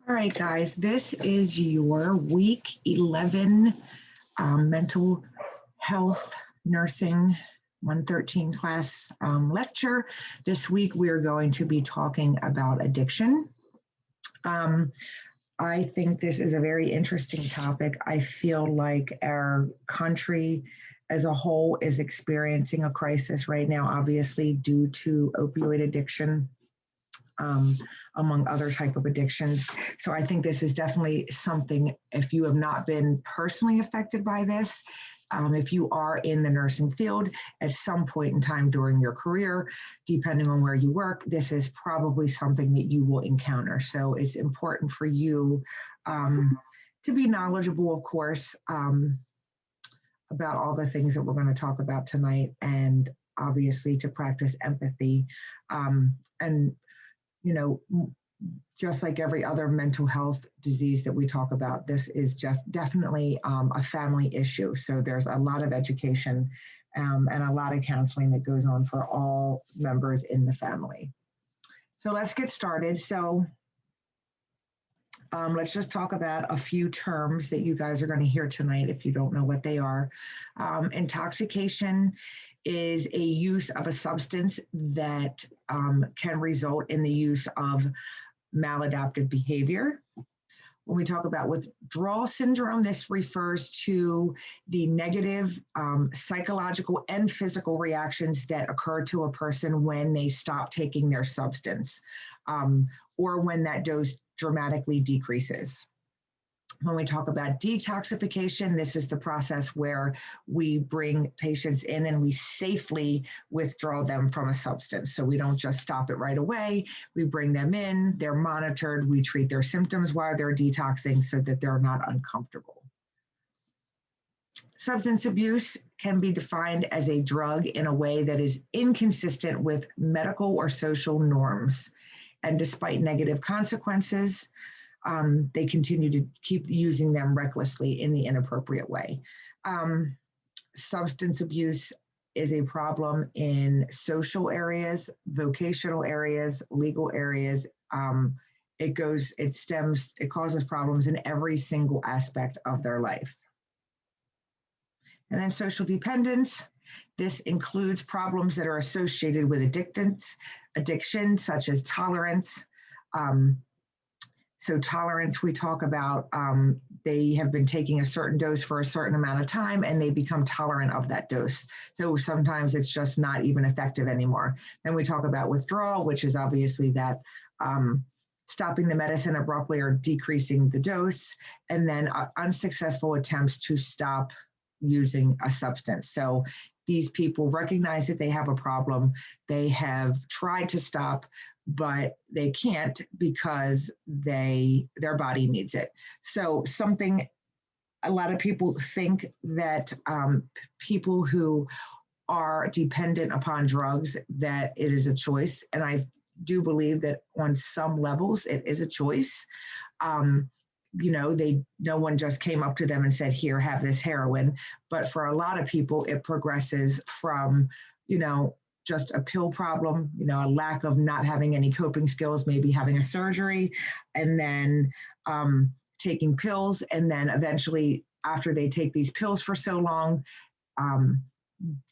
All right, guys, this is your week 11 mental health nursing 113 class lecture. This week, we're going to be talking about addiction. I think this is a very interesting topic. I feel like our country as a whole is experiencing a crisis right now, obviously due to opioid addiction. Among other type of addictions. So I think this is definitely something, if you have not been personally affected by this, if you are in the nursing field at some point in time during your career, depending on where you work, this is probably something that you will encounter. So it's important for you to be knowledgeable, of course, about all the things that we're going to talk about tonight, and obviously to practice empathy. And you know, just like every other mental health disease that we talk about, this is just definitely a family issue. So there's a lot of education and a lot of counseling that goes on for all members in the family. So let's get started. So let's just talk about a few terms that you guys are going to hear tonight if you don't know what they are. Intoxication is a use of a substance that can result in the use of maladaptive behavior. When we talk about withdrawal syndrome, this refers to the negative psychological and physical reactions that occur to a person when they stop taking their substance or when that dose dramatically decreases. When we talk about detoxification, this is the process where we bring patients in and we safely withdraw them from a substance. So we don't just stop it right away. We bring them in, they're monitored, we treat their symptoms while they're detoxing so that they're not uncomfortable. Substance abuse can be defined as a drug in a way that is inconsistent with medical or social norms. And despite negative consequences, they continue to keep using them recklessly in the inappropriate way. Substance abuse is a problem in social areas, vocational areas, legal areas. It causes problems in every single aspect of their life. And then social dependence. This includes problems that are associated with addiction, such as tolerance. So tolerance, we talk about, they have been taking a certain dose for a certain amount of time and they become tolerant of that dose. So sometimes it's just not even effective anymore. Then we talk about withdrawal, which is obviously that stopping the medicine abruptly or decreasing the dose, and then unsuccessful attempts to stop using a substance. So these people recognize that they have a problem. They have tried to stop, but they can't because their body needs it. So a lot of people think that people who are dependent upon drugs, that it is a choice. And I do believe that on some levels it is a choice. No one just came up to them and said, here, have this heroin. But for a lot of people, it progresses from, just a pill problem, a lack of not having any coping skills, maybe having a surgery, and then taking pills. And then eventually, after they take these pills for so long,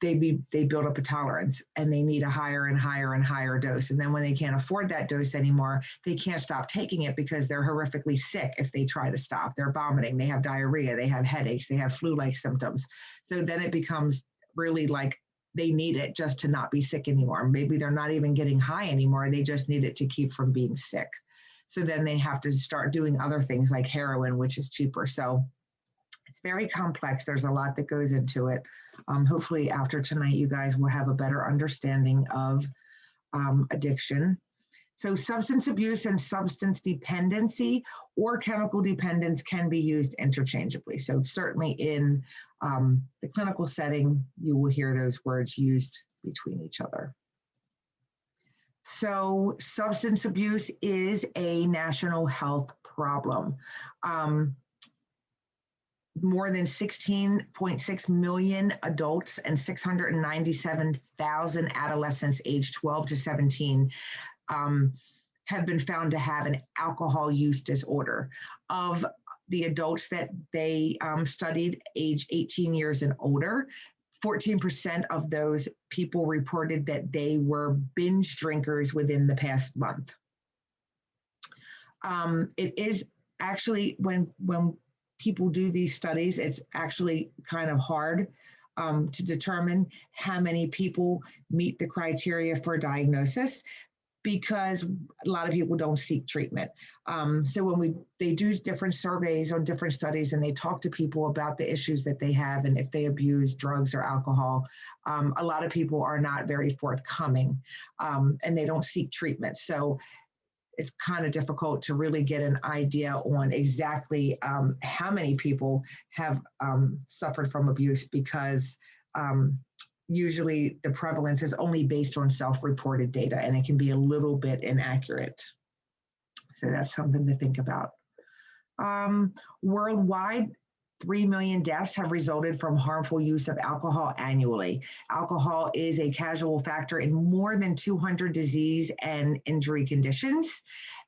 they build up a tolerance and they need a higher and higher and higher dose. And then when they can't afford that dose anymore, they can't stop taking it because they're horrifically sick if they try to stop. They're vomiting, they have diarrhea, they have headaches, they have flu-like symptoms. So then it becomes really like they need it just to not be sick anymore. Maybe they're not even getting high anymore. They just need it to keep from being sick. So then they have to start doing other things like heroin, which is cheaper. So it's very complex. There's a lot that goes into it. Hopefully after tonight, you guys will have a better understanding of addiction. So substance abuse and substance dependency or chemical dependence can be used interchangeably. So certainly in the clinical setting, you will hear those words used between each other. So substance abuse is a national health problem. More than 16.6 million adults and 697,000 adolescents aged 12 to 17 have been found to have an alcohol use disorder. Of the adults that they studied, age 18 years and older, 14% of those people reported that they were binge drinkers within the past month. It is actually, when people do these studies, it's actually kind of hard to determine how many people meet the criteria for diagnosis, because a lot of people don't seek treatment. So when they do different surveys on different studies and they talk to people about the issues that they have and if they abuse drugs or alcohol, a lot of people are not very forthcoming and they don't seek treatment. So it's kind of difficult to really get an idea on exactly how many people have suffered from abuse, because usually the prevalence is only based on self-reported data and it can be a little bit inaccurate. So that's something to think about. Worldwide, 3 million deaths have resulted from harmful use of alcohol annually. Alcohol is a causal factor in more than 200 disease and injury conditions,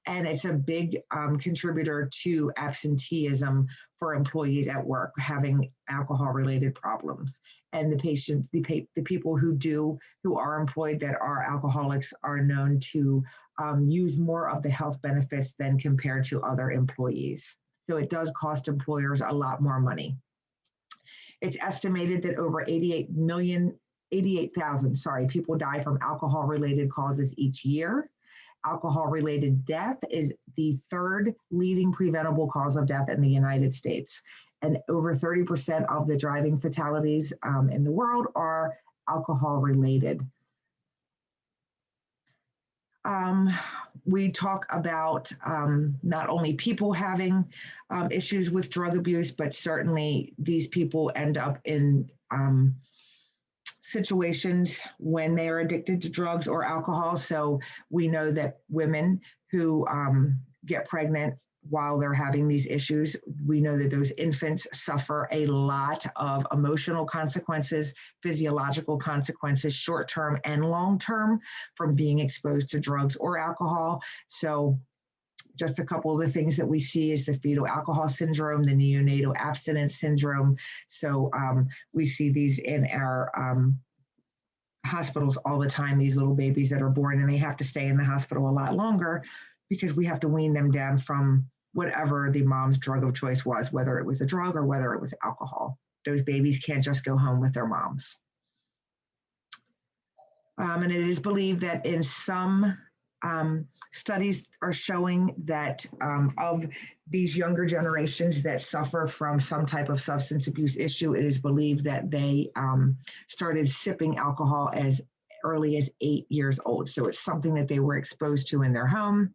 and it's a big contributor to absenteeism for employees at work having alcohol-related problems. And the patients, the people who are employed that are alcoholics are known to use more of the health benefits than compared to other employees. So it does cost employers a lot more money. It's estimated that over 88,000 people die from alcohol-related causes each year. Alcohol-related death is the third leading preventable cause of death in the United States. And over 30% of the driving fatalities in the world are alcohol-related. We talk about not only people having issues with drug abuse, but certainly these people end up in situations when they are addicted to drugs or alcohol. So we know that women who get pregnant while they're having these issues, we know that those infants suffer a lot of emotional consequences, physiological consequences, short-term and long-term, from being exposed to drugs or alcohol. So just a couple of the things that we see is the fetal alcohol syndrome, the neonatal abstinence syndrome. So we see these in our hospitals all the time, these little babies that are born and they have to stay in the hospital a lot longer because we have to wean them down from whatever the mom's drug of choice was, whether it was a drug or whether it was alcohol. Those babies can't just go home with their moms. And it is believed that in some studies are showing that of these younger generations that suffer from some type of substance abuse issue, it is believed that they started sipping alcohol as early as 8 years old. So it's something that they were exposed to in their home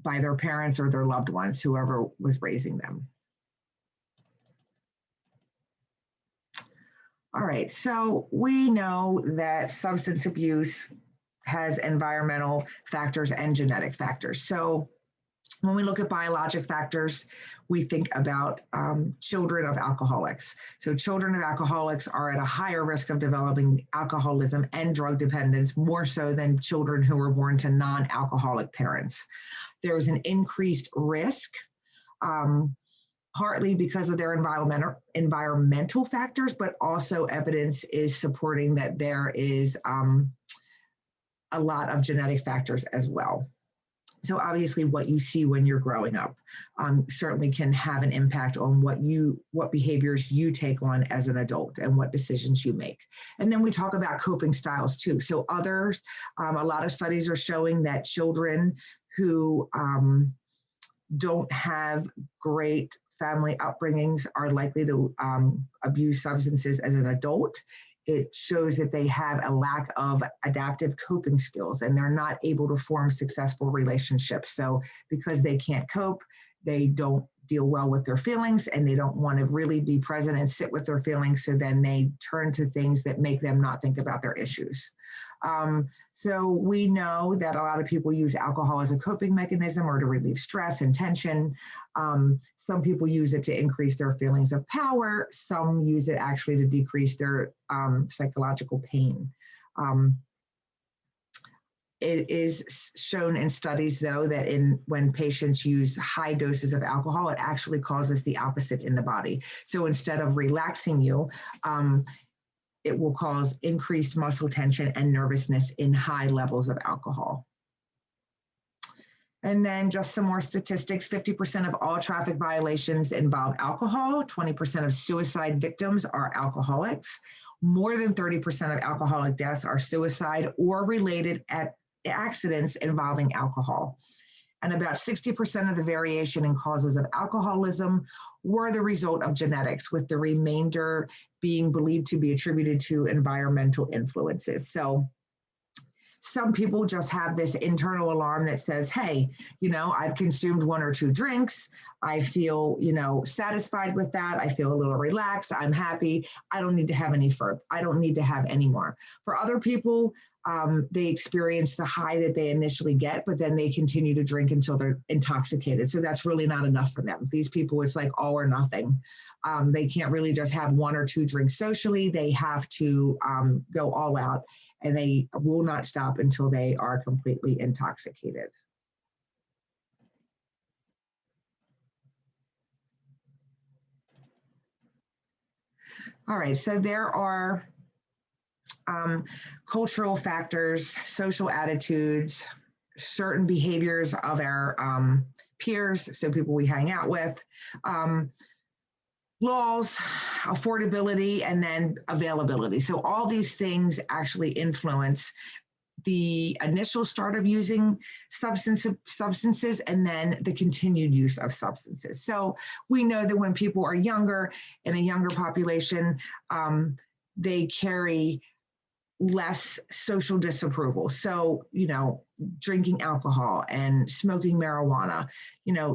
by their parents or their loved ones, whoever was raising them. All right, so we know that substance abuse has environmental factors and genetic factors. So when we look at biologic factors, we think about children of alcoholics. So children of alcoholics are at a higher risk of developing alcoholism and drug dependence, more so than children who were born to non-alcoholic parents. There is an increased risk, partly because of their environmental factors, but also evidence is supporting that there is a lot of genetic factors as well. So obviously what you see when you're growing up certainly can have an impact on what behaviors you take on as an adult and what decisions you make. And then we talk about coping styles too. So others, a lot of studies are showing that children who don't have great family upbringings are likely to abuse substances as an adult. It shows that they have a lack of adaptive coping skills and they're not able to form successful relationships. So because they can't cope, they don't deal well with their feelings and they don't want to really be present and sit with their feelings. So then they turn to things that make them not think about their issues. So we know that a lot of people use alcohol as a coping mechanism or to relieve stress and tension. Some people use it to increase their feelings of power. Some use it actually to decrease their psychological pain. it is shown in studies, though, that when patients use high doses of alcohol, it actually causes the opposite in the body. So instead of relaxing you, it will cause increased muscle tension and nervousness in high levels of alcohol. And then just some more statistics, 50% of all traffic violations involve alcohol, 20% of suicide victims are alcoholics, more than 30% of alcoholic deaths are suicide or related accidents involving alcohol. And about 60% of the variation in causes of alcoholism were the result of genetics, with the remainder being believed to be attributed to environmental influences. So some people just have this internal alarm that says, hey, I've consumed 1 or 2 drinks. I feel, satisfied with that. I feel a little relaxed. I'm happy. I don't need to have any further. I don't need to have any more. For other people, they experience the high that they initially get, but then they continue to drink until they're intoxicated. So that's really not enough for them. These people, it's like all or nothing. They can't really just have 1 or 2 drinks socially. They have to go all out, and they will not stop until they are completely intoxicated. All right, so there are cultural factors, social attitudes, certain behaviors of our peers, so people we hang out with, laws, affordability, and then availability. So all these things actually influence the initial start of using substances and then the continued use of substances. So we know that when people are younger, in a younger population, they carry less social disapproval. So, drinking alcohol and smoking marijuana,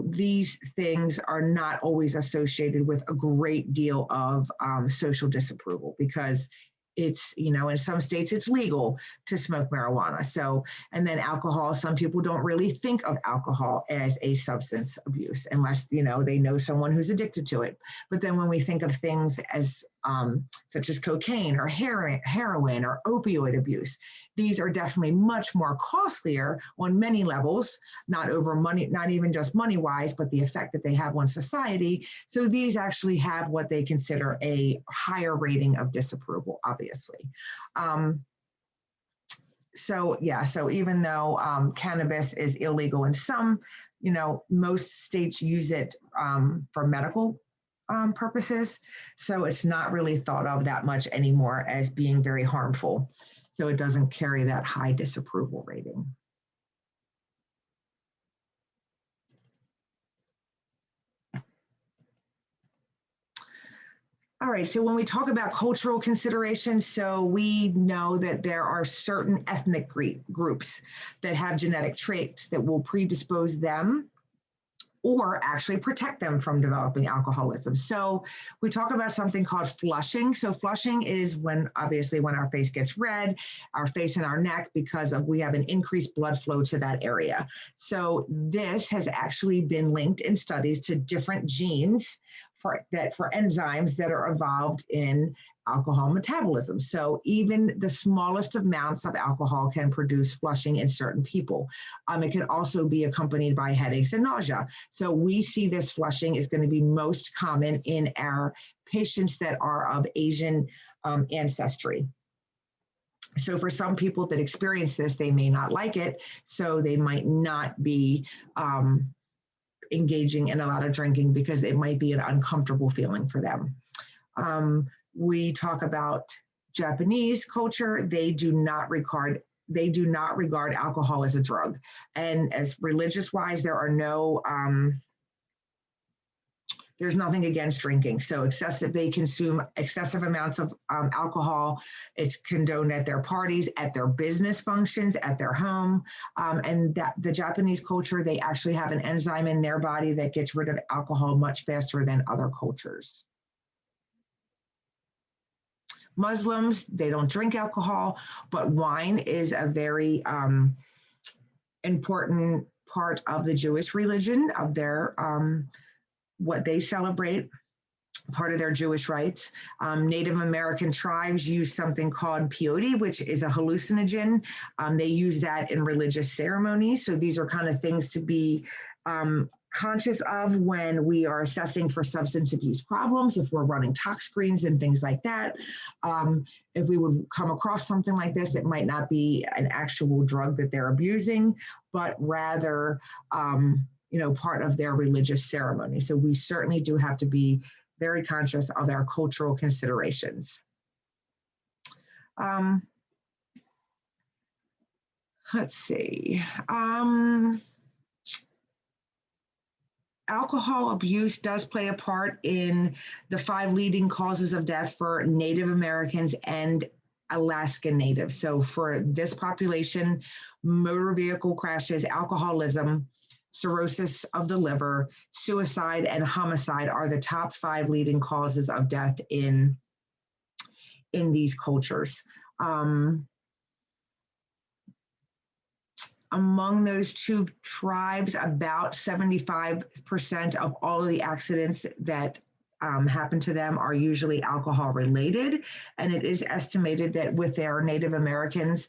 these things are not always associated with a great deal of social disapproval, because it's, in some states it's legal to smoke marijuana. So, and then alcohol, some people don't really think of alcohol as a substance abuse unless, they know someone who's addicted to it. But then when we think of things as such as cocaine or heroin or opioid abuse, these are definitely much more costlier on many levels, not over money, not even just money-wise, but the effect that they have on society. So these actually have what they consider a higher rating of disapproval, obviously. So even though cannabis is illegal in some, most states use it for medical purposes. So it's not really thought of that much anymore as being very harmful. So it doesn't carry that high disapproval rating. All right, so when we talk about cultural considerations, so we know that there are certain ethnic groups that have genetic traits that will predispose them or actually protect them from developing alcoholism. So we talk about something called flushing. So flushing is when our face gets red, our face and our neck, because we have an increased blood flow to that area. So this has actually been linked in studies to different genes for enzymes that are involved in alcohol metabolism. So even the smallest amounts of alcohol can produce flushing in certain people. It can also be accompanied by headaches and nausea. So we see this flushing is going to be most common in our patients that are of Asian ancestry. So for some people that experience this, they may not like it, so they might not be engaging in a lot of drinking because it might be an uncomfortable feeling for them. We talk about Japanese culture. They do not regard alcohol as a drug. And as religious wise, there's nothing against drinking. So they consume excessive amounts of alcohol. It's condoned at their parties, at their business functions, at their home. And that the Japanese culture, they actually have an enzyme in their body that gets rid of alcohol much faster than other cultures. Muslims, they don't drink alcohol, but wine is a very important part of the Jewish religion, of their what they celebrate. part of their Jewish rites. Native American tribes use something called peyote, which is a hallucinogen. They use that in religious ceremonies. So these are kind of things to be conscious of when we are assessing for substance abuse problems, if we're running tox screens and things like that. If we would come across something like this, it might not be an actual drug that they're abusing, but rather, part of their religious ceremony. So we certainly do have to be very conscious of our cultural considerations. Let's see. Alcohol abuse does play a part in the 5 leading causes of death for Native Americans and Alaska Natives. So for this population, motor vehicle crashes, alcoholism, cirrhosis of the liver, suicide, and homicide are the top 5 leading causes of death in these cultures. Among those 2 tribes, about 75% of all of the accidents that happen to them are usually alcohol related. And it is estimated that with their Native Americans,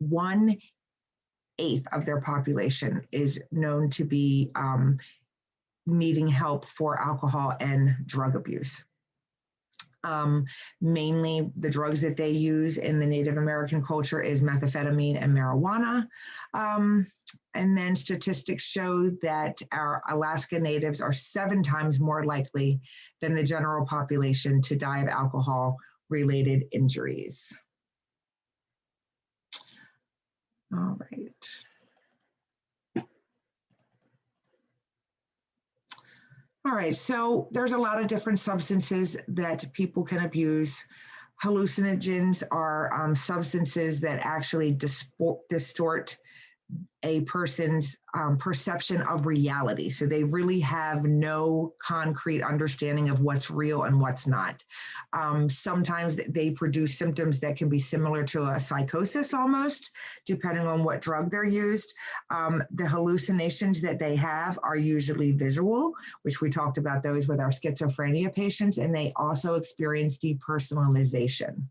1/8 of their population is known to be needing help for alcohol and drug abuse. Mainly the drugs that they use in the Native American culture is methamphetamine and marijuana. And then statistics show that our Alaska Natives are 7 times more likely than the general population to die of alcohol-related injuries. All right. All right, so there's a lot of different substances that people can abuse. Hallucinogens are substances that actually distort a person's perception of reality. So they really have no concrete understanding of what's real and what's not. Sometimes they produce symptoms that can be similar to a psychosis almost, depending on what drug they're used. The hallucinations that they have are usually visual, which we talked about those with our schizophrenia patients, and they also experience depersonalization.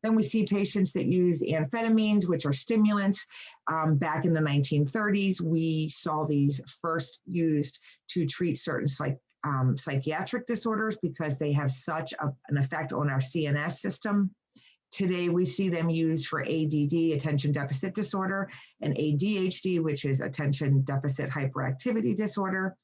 Then we see patients that use amphetamines, which are stimulants. Back in the 1930s, we saw these first used to treat certain psychiatric disorders because they have such an effect on our CNS system. Today, we see them used for ADD, attention deficit disorder, and ADHD, which is attention deficit hyperactivity disorder.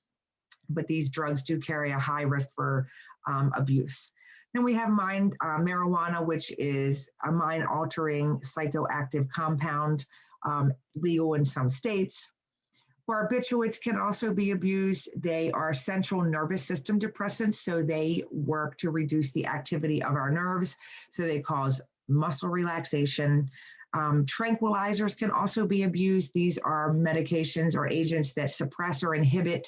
But these drugs do carry a high risk for abuse. Then we have marijuana, which is a mind-altering psychoactive compound, legal in some states. Barbiturates can also be abused. They are central nervous system depressants, so they work to reduce the activity of our nerves, so they cause muscle relaxation. Tranquilizers can also be abused. These are medications or agents that suppress or inhibit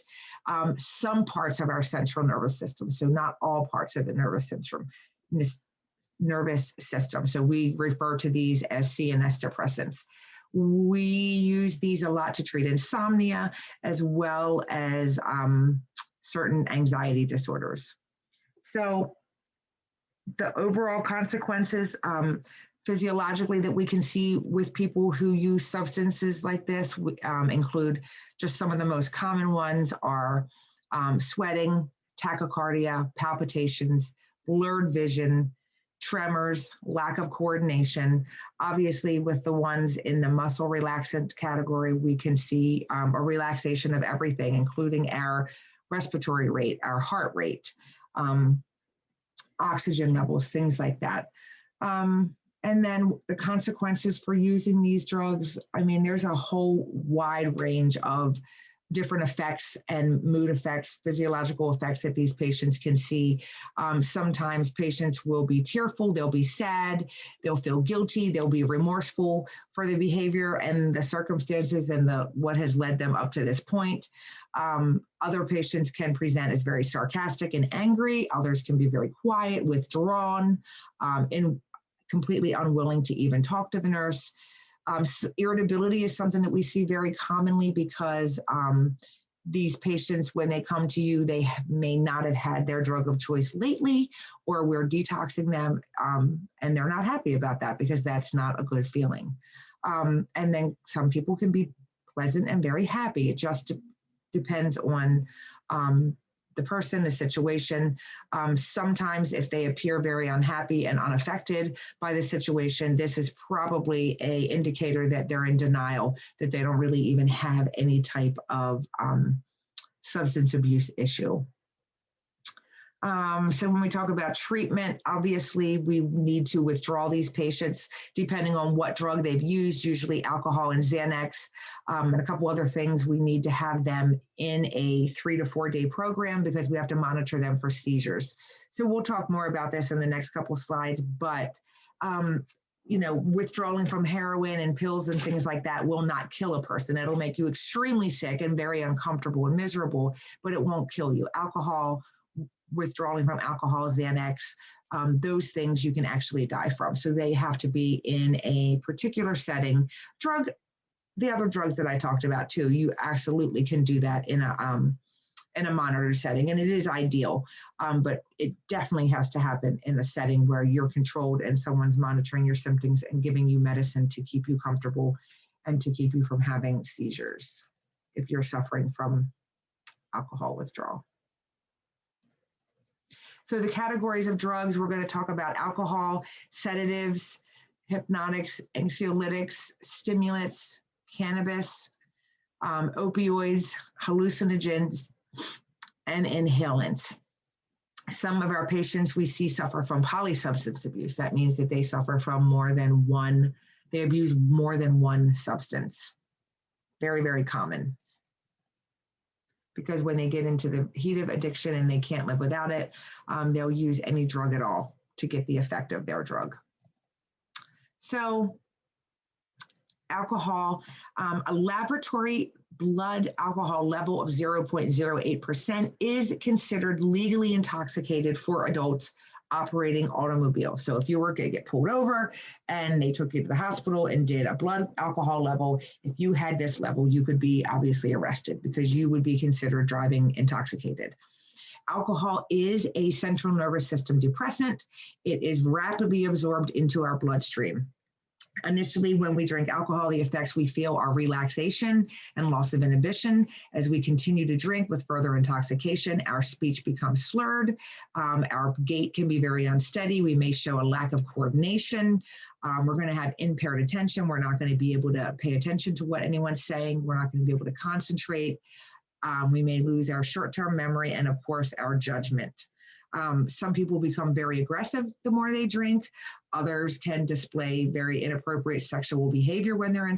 some parts of our central nervous system, so not all parts of the nervous system. So we refer to these as CNS depressants. We use these a lot to treat insomnia as well as certain anxiety disorders. So the overall consequences physiologically that we can see with people who use substances like this include just some of the most common ones are sweating, tachycardia, palpitations, blurred vision, tremors, lack of coordination. Obviously, with the ones in the muscle relaxant category, we can see a relaxation of everything, including our respiratory rate, our heart rate, oxygen levels, things like that. And then the consequences for using these drugs, I mean, there's a whole wide range of different effects and mood effects, physiological effects that these patients can see. Sometimes patients will be tearful, they'll be sad, they'll feel guilty, they'll be remorseful for the behavior and the circumstances and what has led them up to this point. Other patients can present as very sarcastic and angry. Others can be very quiet, withdrawn, and completely unwilling to even talk to the nurse. Irritability is something that we see very commonly because these patients, when they come to you, they may not have had their drug of choice lately, or we're detoxing them, and they're not happy about that because that's not a good feeling. And then some people can be pleasant and very happy. It just depends on the person, the situation. Sometimes if they appear very unhappy and unaffected by the situation, this is probably an indicator that they're in denial, that they don't really even have any type of substance abuse issue. So when we talk about treatment, obviously we need to withdraw these patients depending on what drug they've used, usually alcohol and Xanax, and a couple other things. We need to have them in a 3 to 4 day program because we have to monitor them for seizures. So we'll talk more about this in the next couple of slides, but you know, withdrawing from heroin and pills and things like that will not kill a person. It'll make you extremely sick and very uncomfortable and miserable, but it won't kill you. Alcohol, withdrawing from alcohol, Xanax, those things you can actually die from. So they have to be in a particular setting. The other drugs that I talked about too, you absolutely can do that in a monitored setting, and it is ideal, but it definitely has to happen in a setting where you're controlled and someone's monitoring your symptoms and giving you medicine to keep you comfortable and to keep you from having seizures if you're suffering from alcohol withdrawal. So the categories of drugs, we're going to talk about alcohol, sedatives, hypnotics, anxiolytics, stimulants, cannabis, opioids, hallucinogens, and inhalants. Some of our patients we see suffer from polysubstance abuse. That means that they suffer from they abuse more than one substance. Very, very common. Because when they get into the heat of addiction and they can't live without it, they'll use any drug at all to get the effect of their drug. So alcohol, a laboratory blood alcohol level of 0.08% is considered legally intoxicated for adults operating automobiles. So if you were going to get pulled over and they took you to the hospital and did a blood alcohol level, if you had this level, you could be obviously arrested because you would be considered driving intoxicated. Alcohol is a central nervous system depressant. It is rapidly absorbed into our bloodstream. Initially, when we drink alcohol, the effects we feel are relaxation and loss of inhibition. As we continue to drink with further intoxication, our speech becomes slurred. Our gait can be very unsteady. We may show a lack of coordination. We're going to have impaired attention. We're not going to be able to pay attention to what anyone's saying. We're not going to be able to concentrate. We may lose our short-term memory and, of course, our judgment. Some people become very aggressive the more they drink. Others can display very inappropriate sexual behavior when they're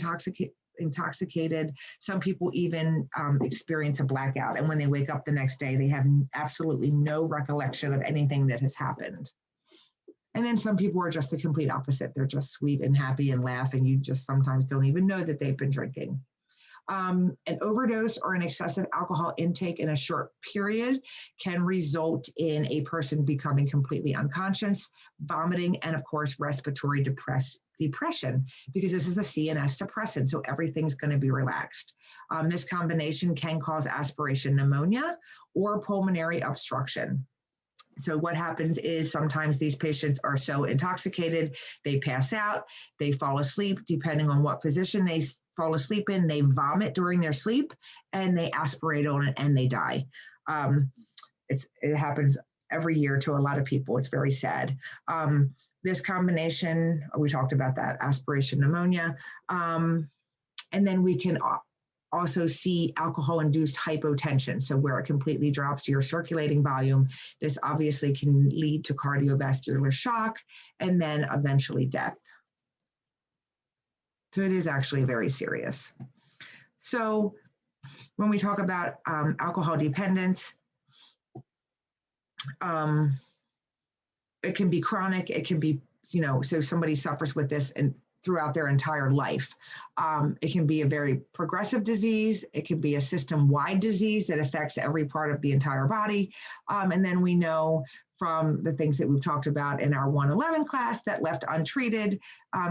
intoxicated. Some people even experience a blackout, and when they wake up the next day, they have absolutely no recollection of anything that has happened. And then some people are just the complete opposite. They're just sweet and happy and laugh, and you just sometimes don't even know that they've been drinking. An overdose or an excessive alcohol intake in a short period can result in a person becoming completely unconscious, vomiting, and of course, respiratory depression, because this is a CNS depressant, so everything's going to be relaxed. This combination can cause aspiration pneumonia or pulmonary obstruction. So what happens is sometimes these patients are so intoxicated, they pass out, they fall asleep, depending on what position they fall asleep in, they vomit during their sleep, and they aspirate on it, and they die. It happens every year to a lot of people. It's very sad. This combination, we talked about that, aspiration pneumonia, and then we can also see alcohol-induced hypotension, so where it completely drops your circulating volume. This obviously can lead to cardiovascular shock and then eventually death. So it is actually very serious. So when we talk about alcohol dependence, it can be chronic, it can be, so somebody suffers with this and throughout their entire life. It can be a very progressive disease. It can be a system-wide disease that affects every part of the entire body. And then we know from the things that we've talked about in our 111 class that left untreated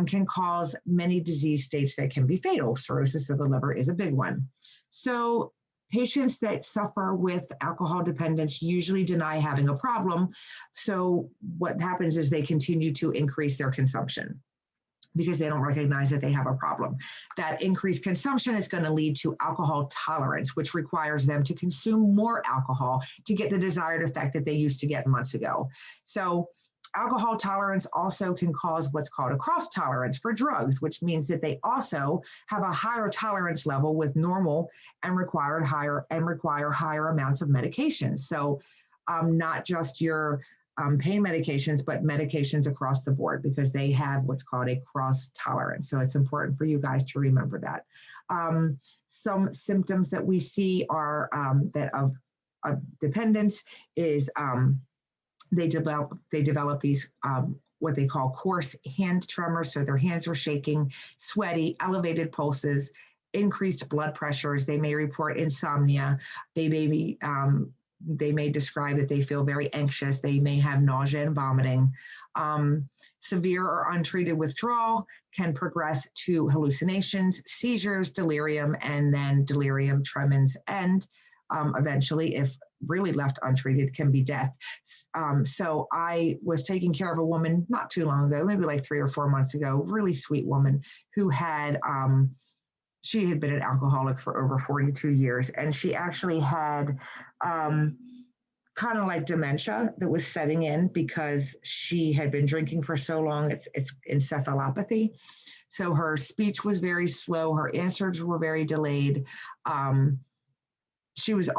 can cause many disease states that can be fatal. Cirrhosis of the liver is a big one. So Patients that suffer with alcohol dependence usually deny having a problem. So what happens is they continue to increase their consumption because they don't recognize that they have a problem. That increased consumption is going to lead to alcohol tolerance, which requires them to consume more alcohol to get the desired effect that they used to get months ago. So alcohol tolerance also can cause what's called a cross tolerance for drugs, which means that they also have a higher tolerance level with normal and require higher amounts of medications. So not just your pain medications, but medications across the board, because they have what's called a cross tolerance. So it's important for you guys to remember that. Some symptoms that we see are that of dependence is they develop these what they call coarse hand tremors. So their hands are shaking, sweaty, elevated pulses, increased blood pressures. They may report insomnia. They may describe that they feel very anxious. They may have nausea and vomiting. Severe or untreated withdrawal can progress to hallucinations, seizures, delirium, and then delirium tremens, and eventually, if really left untreated, can be death. So I was taking care of a woman not too long ago, maybe like 3 or 4 months ago, really sweet woman who had, she had been an alcoholic for over 42 years, and she actually had kind of like dementia that was setting in because she had been drinking for so long. It's encephalopathy. So her speech was very slow. Her answers were very delayed. She was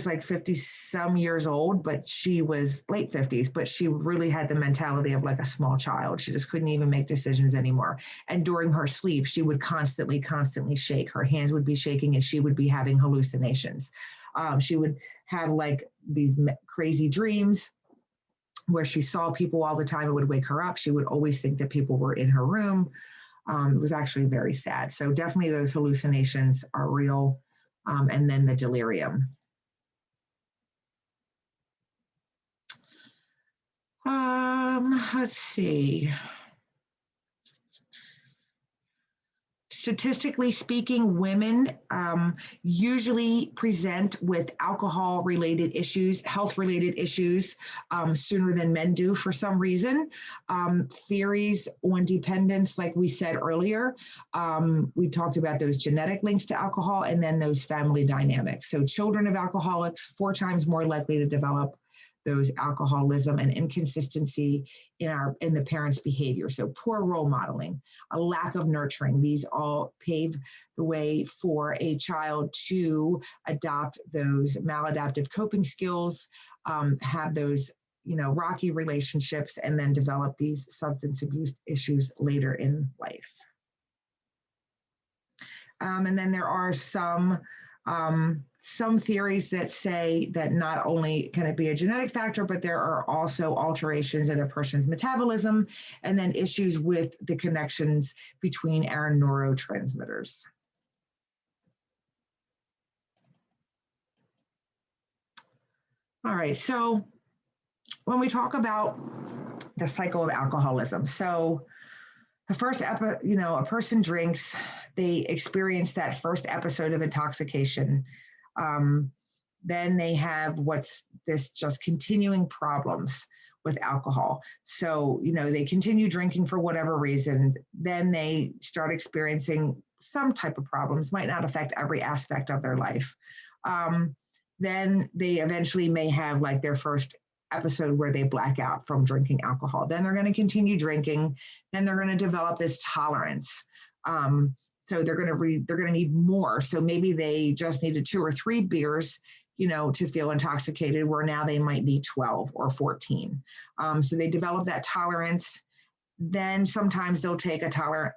like 50 some years old, but she was late 50s, but she really had the mentality of like a small child. She just couldn't even make decisions anymore. And during her sleep, she would constantly shake. Her hands would be shaking and she would be having hallucinations. She would have like these crazy dreams where she saw people all the time. It would wake her up. She would always think that people were in her room. It was actually very sad. So definitely those hallucinations are real. And then the delirium. Let's see. Statistically speaking, women usually present with alcohol-related issues, health-related issues sooner than men do for some reason. Theories on dependence, like we said earlier, we talked about those genetic links to alcohol and then those family dynamics. So children of alcoholics, 4 times more likely to develop those alcoholism and inconsistency in the parents' behavior. So poor role modeling, a lack of nurturing. These all pave the way for a child to adopt those maladaptive coping skills, have those rocky relationships, and then develop these substance abuse issues later in life. And then there are some theories that say that not only can it be a genetic factor, but there are also alterations in a person's metabolism, and then issues with the connections between our neurotransmitters. All right, so when we talk about the cycle of alcoholism, so the first a person drinks, they experience that first episode of intoxication. Then they have just continuing problems with alcohol. So, they continue drinking for whatever reason. Then they start experiencing some type of problems, might not affect every aspect of their life. Then they eventually may have like their first episode where they black out from drinking alcohol. Then they're going to continue drinking. Then they're going to develop this tolerance. So they're going to need more. So maybe they just needed 2 or 3 beers, to feel intoxicated, where now they might need 12 or 14. So they develop that tolerance. Then sometimes they'll take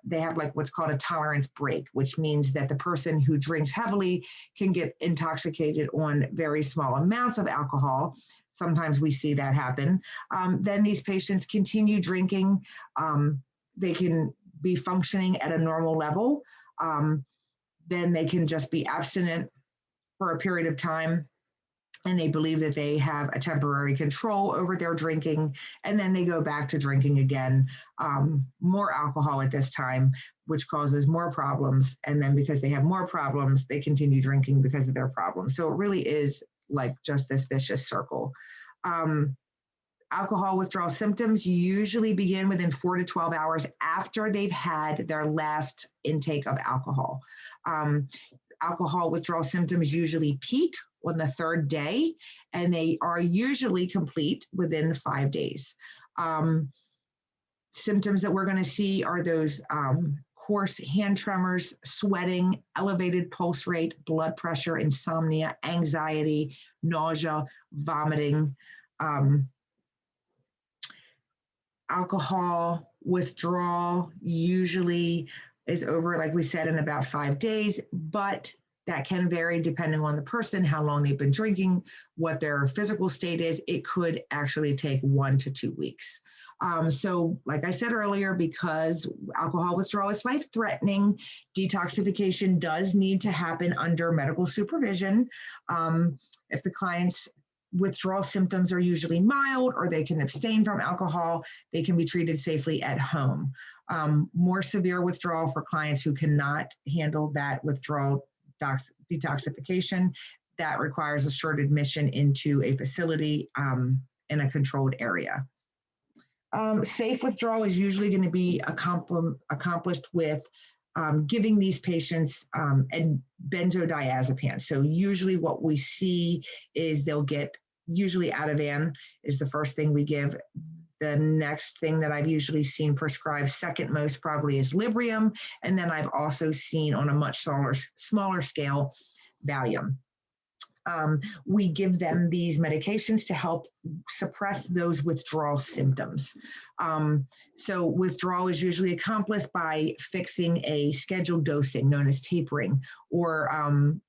they have like what's called a tolerance break, which means that the person who drinks heavily can get intoxicated on very small amounts of alcohol. Sometimes we see that happen. Then these patients continue drinking. They can be functioning at a normal level. Then they can just be abstinent for a period of time. and they believe that they have a temporary control over their drinking, and then they go back to drinking again, more alcohol at this time, which causes more problems. And then because they have more problems, they continue drinking because of their problems. So it really is like just this vicious circle. Alcohol withdrawal symptoms usually begin within 4 to 12 hours after they've had their last intake of alcohol. Alcohol withdrawal symptoms usually peak on the 3rd day, and they are usually complete within 5 days. Symptoms that we're going to see are those coarse hand tremors, sweating, elevated pulse rate, blood pressure, insomnia, anxiety, nausea, vomiting. Alcohol withdrawal usually is over, like we said, in about 5 days, but that can vary depending on the person, how long they've been drinking, what their physical state is. It could actually take 1 to 2 weeks. So like I said earlier, because alcohol withdrawal is life-threatening, detoxification does need to happen under medical supervision. If the client's withdrawal symptoms are usually mild or they can abstain from alcohol, they can be treated safely at home. More severe withdrawal for clients who cannot handle that withdrawal detoxification, that requires a short admission into a facility in a controlled area. Safe withdrawal is usually going to be accomplished with giving these patients benzodiazepines. So usually what we see is they'll get, usually Ativan is the first thing we give. The next thing that I've usually seen prescribed, second most probably, is Librium. And then I've also seen on a much smaller scale, Valium. We give them these medications to help suppress those withdrawal symptoms. So withdrawal is usually accomplished by fixing a scheduled dosing known as tapering, or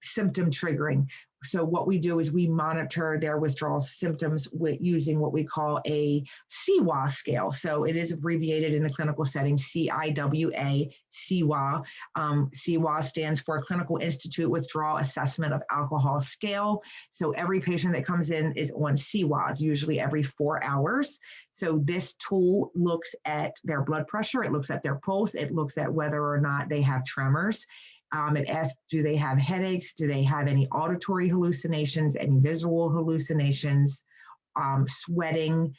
symptom triggering. So what we do is we monitor their withdrawal symptoms with using what we call a CIWA scale. So it is abbreviated in the clinical setting, CIWA, CIWA. CIWA stands for Clinical Institute Withdrawal Assessment of Alcohol Scale. So every patient that comes in is on CIWAs, usually every 4 hours. So this tool looks at their blood pressure, it looks at their pulse, it looks at whether or not they have tremors. It asks, do they have headaches? Do they have any auditory hallucinations, any visual hallucinations, sweating?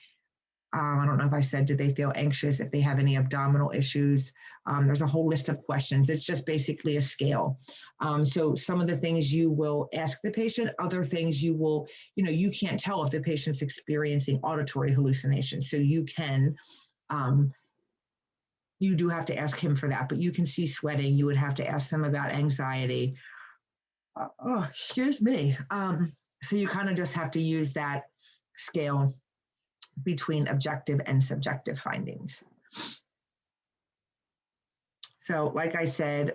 I don't know if I said, did they feel anxious, if they have any abdominal issues? There's a whole list of questions. It's just basically a scale. So some of the things you will ask the patient, other things you will, you can't tell if the patient's experiencing auditory hallucinations. So you can, you do have to ask him for that, but you can see sweating. You would have to ask them about anxiety. Excuse me. So you kind of just have to use that scale between objective and subjective findings. So like I said,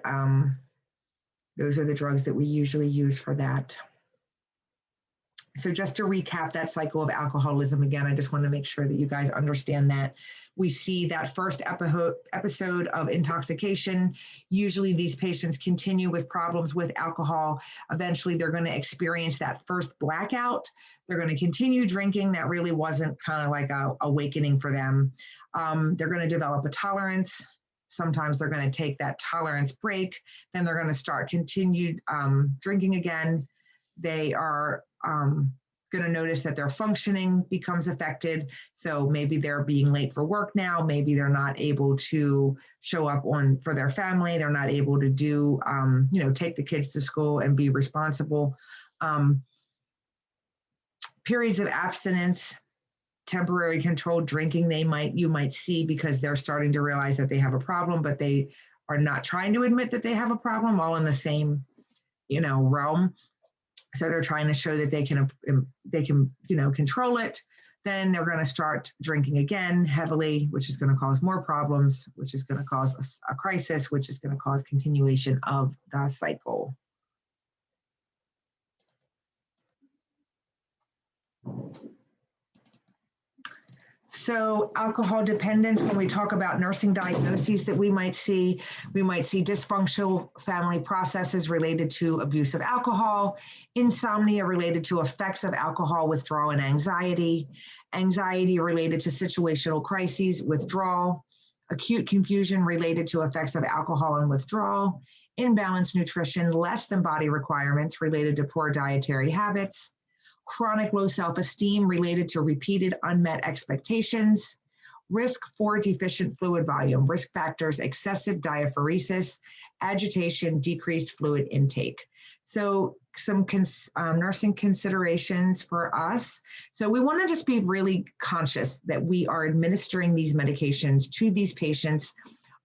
those are the drugs that we usually use for that. So just to recap that cycle of alcoholism again, I just want to make sure that you guys understand that. We see that first episode of intoxication. Usually these patients continue with problems with alcohol. Eventually they're going to experience that first blackout. They're going to continue drinking. That really wasn't kind of like a awakening for them. They're going to develop a tolerance. Sometimes they're going to take that tolerance break. Then they're going to start continued drinking again. They are going to notice that their functioning becomes affected. So maybe they're being late for work now. Maybe they're not able to show up for their family. They're not able to do, take the kids to school and be responsible. Periods of abstinence, temporary controlled drinking, you might see because they're starting to realize that they have a problem, but they are not trying to admit that they have a problem, all in the same, realm. So they're trying to show that they can, control it. Then they're going to start drinking again heavily, which is going to cause more problems, which is going to cause a crisis, which is going to cause continuation of the cycle. So alcohol dependence, when we talk about nursing diagnoses that we might see dysfunctional family processes related to abuse of alcohol, insomnia related to effects of alcohol withdrawal and anxiety related to situational crises, withdrawal, acute confusion related to effects of alcohol and withdrawal, imbalanced nutrition, less than body requirements related to poor dietary habits, chronic low self-esteem related to repeated unmet expectations, risk for deficient fluid volume, risk factors, excessive diaphoresis, agitation, decreased fluid intake. So some nursing considerations for us. So we want to just be really conscious that we are administering these medications to these patients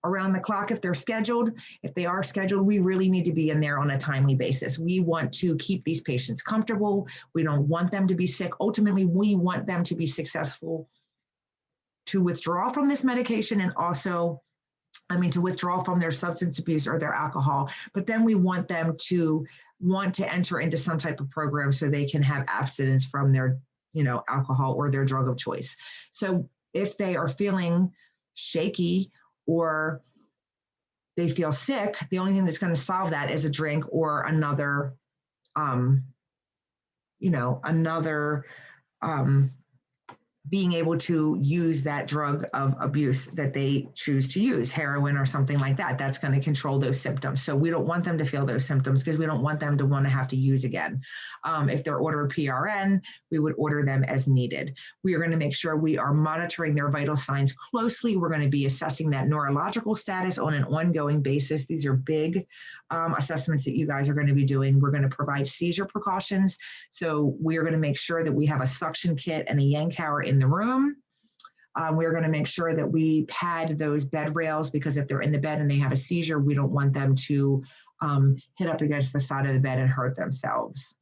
around the clock if they're scheduled. If they are scheduled, we really need to be in there on a timely basis. We want to keep these patients comfortable. We don't want them to be sick. Ultimately, we want them to be successful to withdraw from this medication and also, to withdraw from their substance abuse or their alcohol. But then we want them to want to enter into some type of program so they can have abstinence from their, alcohol or their drug of choice. So if they are feeling shaky or they feel sick, the only thing that's going to solve that is a drink or another being able to use that drug of abuse that they choose to use, heroin or something like that. That's going to control those symptoms. So we don't want them to feel those symptoms because we don't want them to want to have to use again. If they're ordered PRN, we would order them as needed. We are going to make sure we are monitoring their vital signs closely. We're going to be assessing that neurological status on an ongoing basis. These are big assessments that you guys are going to be doing. We're going to provide seizure precautions. So we are going to make sure that we have a suction kit and a Yankauer in the room. We're going to make sure that we pad those bed rails because if they're in the bed and they have a seizure, we don't want them to hit up against the side of the bed and hurt themselves.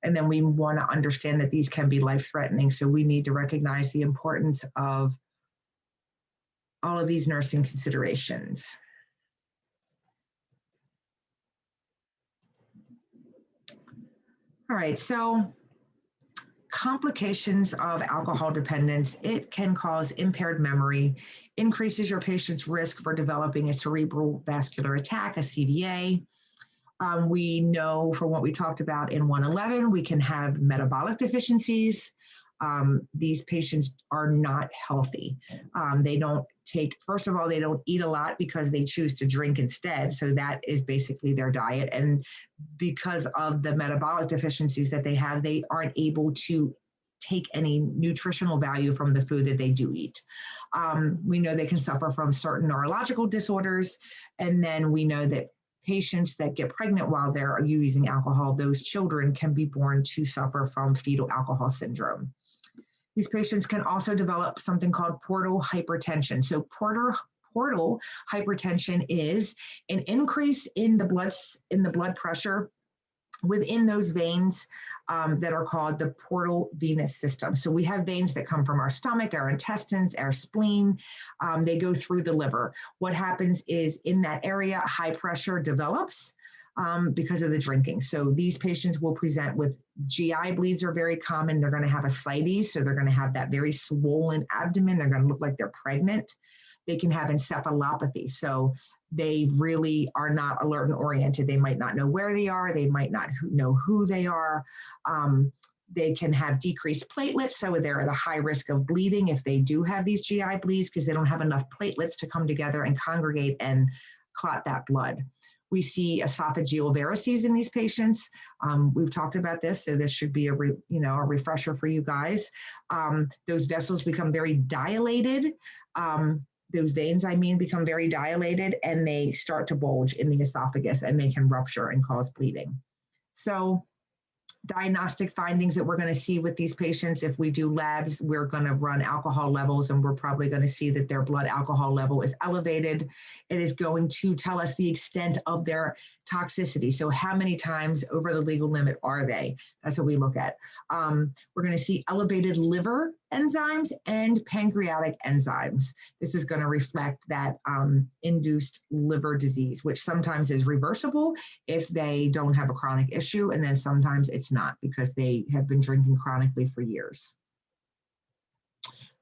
And then we want to understand that these can be life-threatening. So we need to recognize the importance of all of these nursing considerations. All right, so complications of alcohol dependence, it can cause impaired memory, increases your patient's risk for developing a cerebral vascular attack, a CVA. We know from what we talked about in 111, we can have metabolic deficiencies. These patients are not healthy. They don't first of all, they don't eat a lot because they choose to drink instead. So that is basically their diet. And because of the metabolic deficiencies that they have, they aren't able to take any nutritional value from the food that they do eat. We know they can suffer from certain neurological disorders. And then we know that patients that get pregnant while they're using alcohol, those children can be born to suffer from fetal alcohol syndrome. These patients can also develop something called portal hypertension. So portal hypertension is an increase in the blood pressure within those veins that are called the portal venous system. So we have veins that come from our stomach, our intestines, our spleen. They go through the liver. What happens is in that area, high pressure develops because of the drinking. So these patients will present with GI bleeds are very common. They're going to have ascites, so they're going to have that very swollen abdomen. They're going to look like they're pregnant. They can have encephalopathy. So they really are not alert and oriented. They might not know where they are. They might not know who they are. They can have decreased platelets, so they're at a high risk of bleeding if they do have these GI bleeds because they don't have enough platelets to come together and congregate and clot that blood. We see esophageal varices in these patients. We've talked about this, so this should be a refresher for you guys. Those vessels become very dilated. Those veins, become very dilated, and they start to bulge in the esophagus, and they can rupture and cause bleeding. So diagnostic findings that we're going to see with these patients, if we do labs, we're going to run alcohol levels, and we're probably going to see that their blood alcohol level is elevated. It is going to tell us the extent of their toxicity. So how many times over the legal limit are they? That's what we look at. We're going to see elevated liver enzymes and pancreatic enzymes. This is going to reflect that induced liver disease, which sometimes is reversible if they don't have a chronic issue, and then sometimes it's not because they have been drinking chronically for years.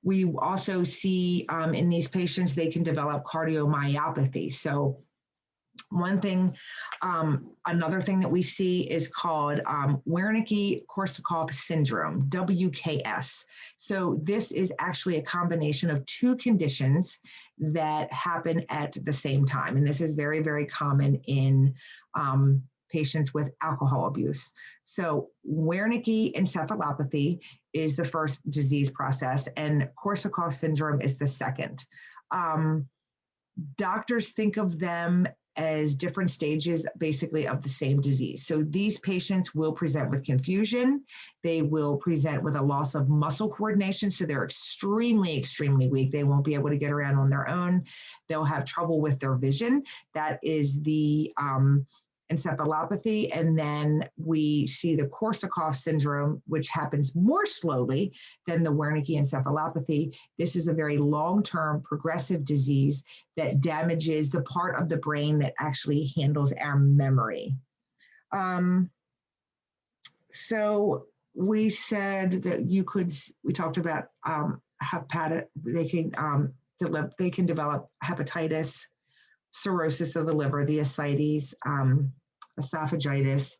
We also see in these patients, they can develop cardiomyopathy. So one thing, another thing that we see is called Wernicke-Corsical Syndrome, WKS. So this is actually a combination of two conditions that happen at the same time. And this is very, very common in patients with alcohol abuse. So Wernicke Encephalopathy is the first disease process, and Corsical Syndrome is the second. Doctors think of them as different stages, basically, of the same disease. So these patients will present with confusion. They will present with a loss of muscle coordination. So they're extremely, extremely weak. They won't be able to get around on their own. They'll have trouble with their vision. That is the encephalopathy. And then we see the Corsical syndrome, which happens more slowly than the Wernicke encephalopathy. This is a very long-term progressive disease that damages the part of the brain that actually handles our memory. So we said that we talked about they can develop hepatitis, cirrhosis of the liver, the ascites, esophagitis,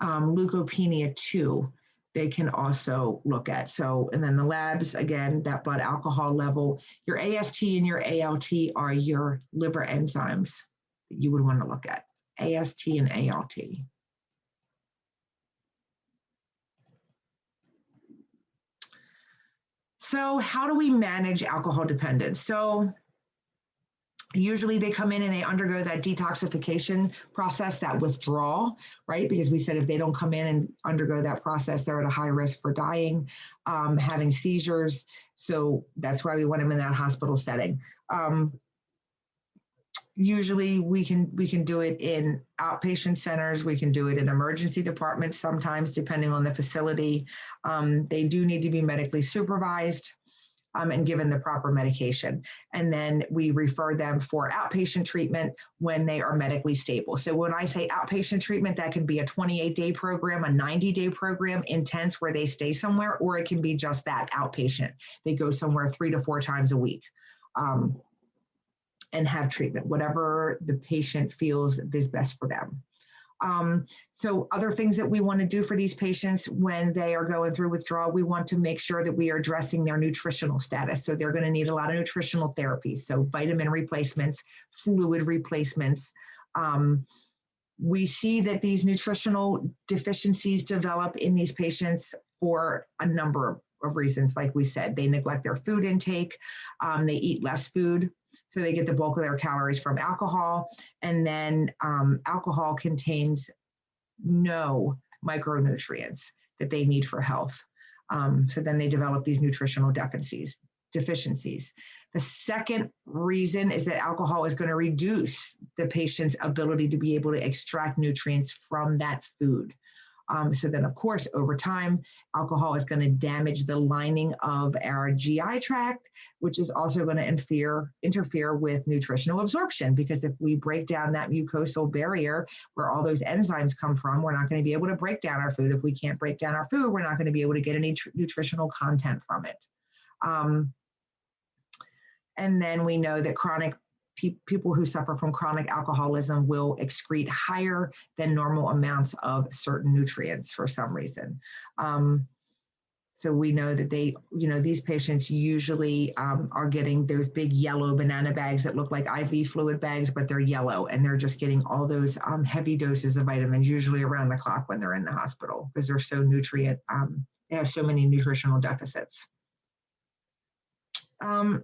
leukopenia too, they can also look at. So, and then the labs, again, that blood alcohol level, your AST and your ALT are your liver enzymes that you would want to look at, AST and ALT. So how do we manage alcohol dependence? So usually they come in and they undergo that detoxification process, that withdrawal, right? Because we said if they don't come in and undergo that process, they're at a high risk for dying, having seizures. So that's why we want them in that hospital setting. Usually we can do it in outpatient centers. We can do it in emergency departments sometimes, depending on the facility. They do need to be medically supervised and given the proper medication. And then we refer them for outpatient treatment when they are medically stable. So when I say outpatient treatment, that can be a 28-day program, a 90-day program, intense, where they stay somewhere, or it can be just that outpatient. They go somewhere 3 to 4 times a week and have treatment, whatever the patient feels is best for them. So other things that we want to do for these patients when they are going through withdrawal, we want to make sure that we are addressing their nutritional status. So they're going to need a lot of nutritional therapy. So vitamin replacements, fluid replacements. We see that these nutritional deficiencies develop in these patients for a number of reasons. Like we said, they neglect their food intake. They eat less food. So they get the bulk of their calories from alcohol. And then alcohol contains no micronutrients that they need for health. So then they develop these nutritional deficiencies. The second reason is that alcohol is going to reduce the patient's ability to be able to extract nutrients from that food. So then, of course, over time, alcohol is going to damage the lining of our GI tract, which is also going to interfere with nutritional absorption, because if we break down that mucosal barrier where all those enzymes come from, we're not going to be able to break down our food. If we can't break down our food, we're not going to be able to get any nutritional content from it. And then we know that people who suffer from chronic alcoholism will excrete higher than normal amounts of certain nutrients for some reason. So we know that these patients usually are getting those big yellow banana bags that look like IV fluid bags, but they're yellow, and they're just getting all those heavy doses of vitamins, usually around the clock when they're in the hospital, because they're so they have so many nutritional deficits.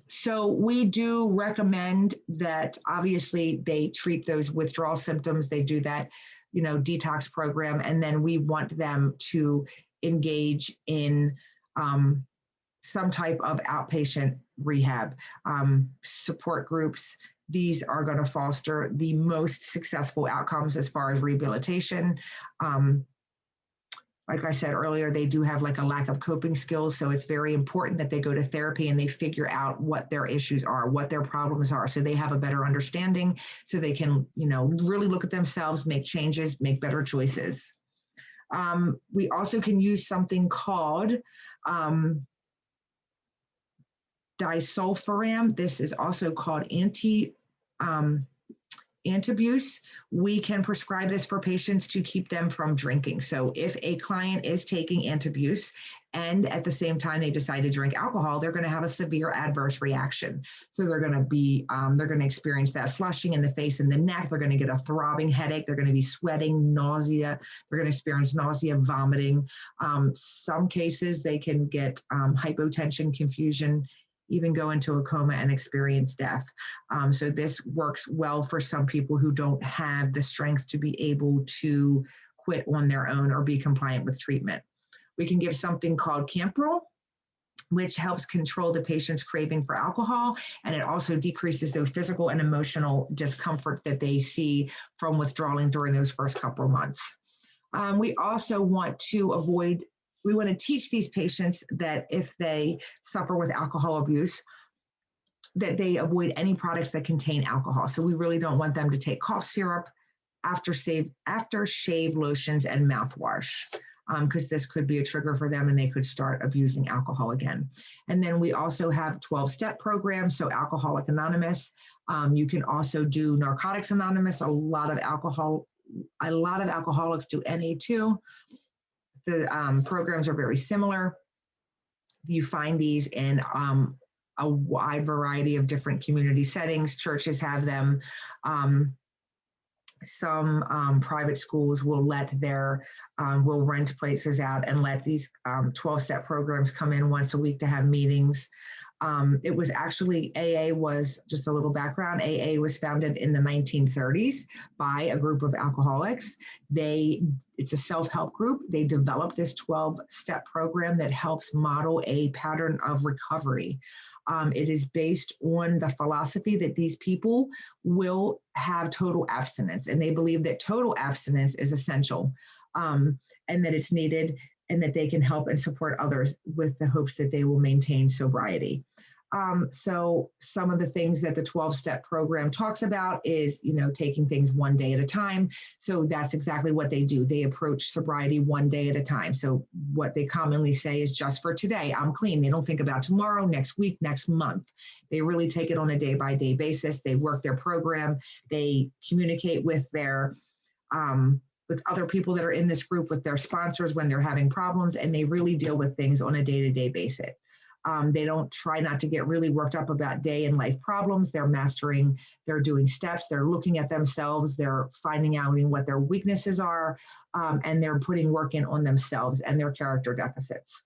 So we do recommend that obviously they treat those withdrawal symptoms. They do that, detox program, and then we want them to engage in some type of outpatient rehab support groups. These are going to foster the most successful outcomes as far as rehabilitation. Like I said earlier, they do have like a lack of coping skills. So it's very important that they go to therapy and they figure out what their issues are, what their problems are, so they have a better understanding, so they can, really look at themselves, make changes, make better choices. We also can use something called Disulfiram, this is also called antabuse. We can prescribe this for patients to keep them from drinking. So if a client is taking antabuse and at the same time they decide to drink alcohol, they're going to have a severe adverse reaction. So they're going to experience that flushing in the face and the neck. They're going to get a throbbing headache. They're going to be sweating, nausea. They're going to experience nausea, vomiting. Some cases they can get hypotension, confusion, even go into a coma and experience death. So this works well for some people who don't have the strength to be able to quit on their own or be compliant with treatment. We can give something called Campril, which helps control the patient's craving for alcohol, and it also decreases their physical and emotional discomfort that they see from withdrawing during those first couple of months. We also want to teach these patients that if they suffer with alcohol abuse, that they avoid any products that contain alcohol. So we really don't want them to take cough syrup, aftershave lotions, and mouthwash, because this could be a trigger for them and they could start abusing alcohol again. And then we also have 12-step programs, so Alcoholics Anonymous. You can also do Narcotics Anonymous. A lot of alcoholics do NA2. The programs are very similar. You find these in a wide variety of different community settings. Churches have them. Some private schools will will rent places out and let these 12-step programs come in once a week to have meetings. It was actually, AA was, just a little background, AA was founded in the 1930s by a group of alcoholics. It's a self-help group. They developed this 12-step program that helps model a pattern of recovery. It is based on the philosophy that these people will have total abstinence, and they believe that total abstinence is essential, and that it's needed, and that they can help and support others with the hopes that they will maintain sobriety. So some of the things that the 12-step program talks about is, taking things one day at a time. So that's exactly what they do. They approach sobriety one day at a time. So what they commonly say is, just for today, I'm clean. They don't think about tomorrow, next week, next month. They really take it on a day-by-day basis. They work their program. They communicate with with other people that are in this group, with their sponsors when they're having problems, and they really deal with things on a day-to-day basis. They don't try not to get really worked up about day and life problems. They're doing steps, they're looking at themselves, they're finding out what their weaknesses are, and they're putting work in on themselves and their character deficits.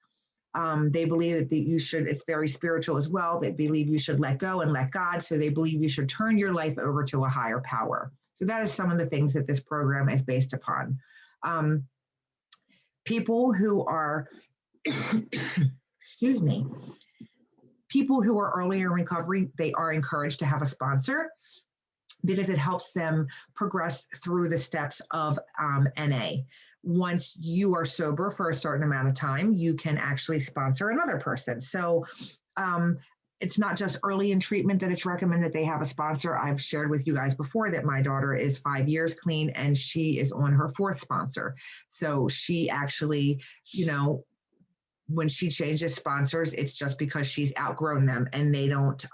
They believe that it's very spiritual as well. They believe you should let go and let God. So they believe you should turn your life over to a higher power. So that is some of the things that this program is based upon. People who are, people who are earlier in recovery, they are encouraged to have a sponsor because it helps them progress through the steps of NA. Once you are sober for a certain amount of time, you can actually sponsor another person. So it's not just early in treatment that it's recommended they have a sponsor. I've shared with you guys before that my daughter is 5 years clean and she is on her 4th sponsor. So she actually, when she changes sponsors, it's just because she's outgrown them and they don't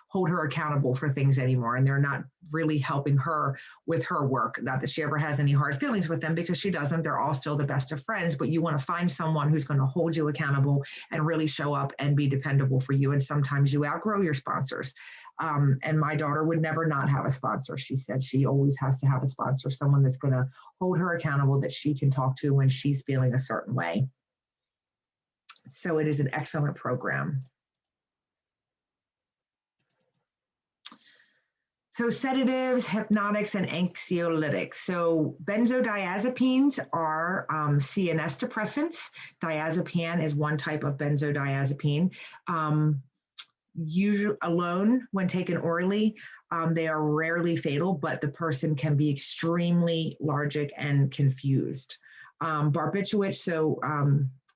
hold her accountable for things anymore. And they're not really helping her with her work. Not that she ever has any hard feelings with them, because she doesn't. They're all still the best of friends, but you want to find someone who's going to hold you accountable and really show up and be dependable for you. And sometimes you outgrow your sponsors. And my daughter would never not have a sponsor. She said she always has to have a sponsor, someone that's going to hold her accountable, that she can talk to when she's feeling a certain way. So it is an excellent program. So sedatives, hypnotics, and anxiolytics. So benzodiazepines are CNS depressants. Diazepam is one type of benzodiazepine. Usually alone, when taken orally, they are rarely fatal, but the person can be extremely lethargic and confused. Barbiturates, so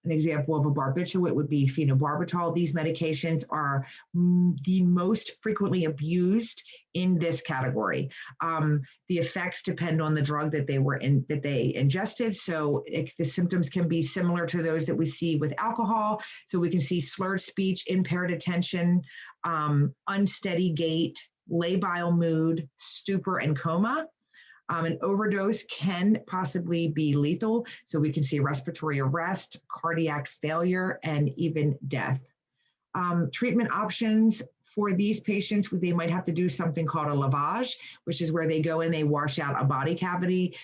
An example of a barbiturate would be phenobarbital. These medications are the most frequently abused in this category. The effects depend on the drug that they ingested. So the symptoms can be similar to those that we see with alcohol. So we can see slurred speech, impaired attention, unsteady gait, labile mood, stupor, and coma. An overdose can possibly be lethal. So we can see respiratory arrest, cardiac failure, and even death. Treatment options for these patients, they might have to do something called a lavage, which is where they go and they wash out a body cavity,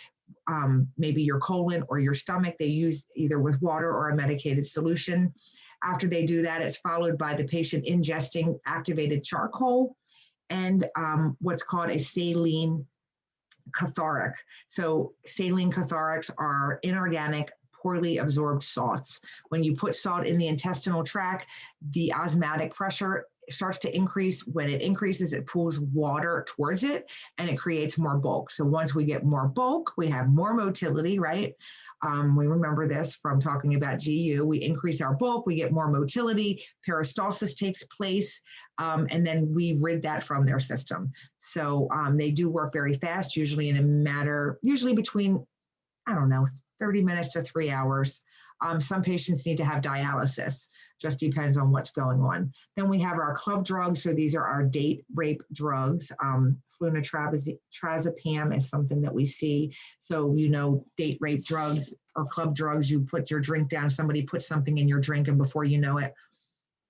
maybe your colon or your stomach. They use either with water or a medicated solution. After they do that, it's followed by the patient ingesting activated charcoal and what's called a saline cathartic. So saline cathartics are inorganic, poorly absorbed salts. When you put salt in the intestinal tract, the osmotic pressure starts to increase. When it increases, it pulls water towards it and it creates more bulk. So once we get more bulk, we have more motility, right? We remember this from talking about GU. We increase our bulk, we get more motility, peristalsis takes place, and then we rid that from their system. So they do work very fast, usually in a matter, usually between, 30 minutes to 3 hours. Some patients need to have dialysis, just depends on what's going on. Then we have our club drugs. So these are our date rape drugs. Flunitrazepam is something that we see. So, date rape drugs or club drugs, you put your drink down, somebody puts something in your drink, and before you know it,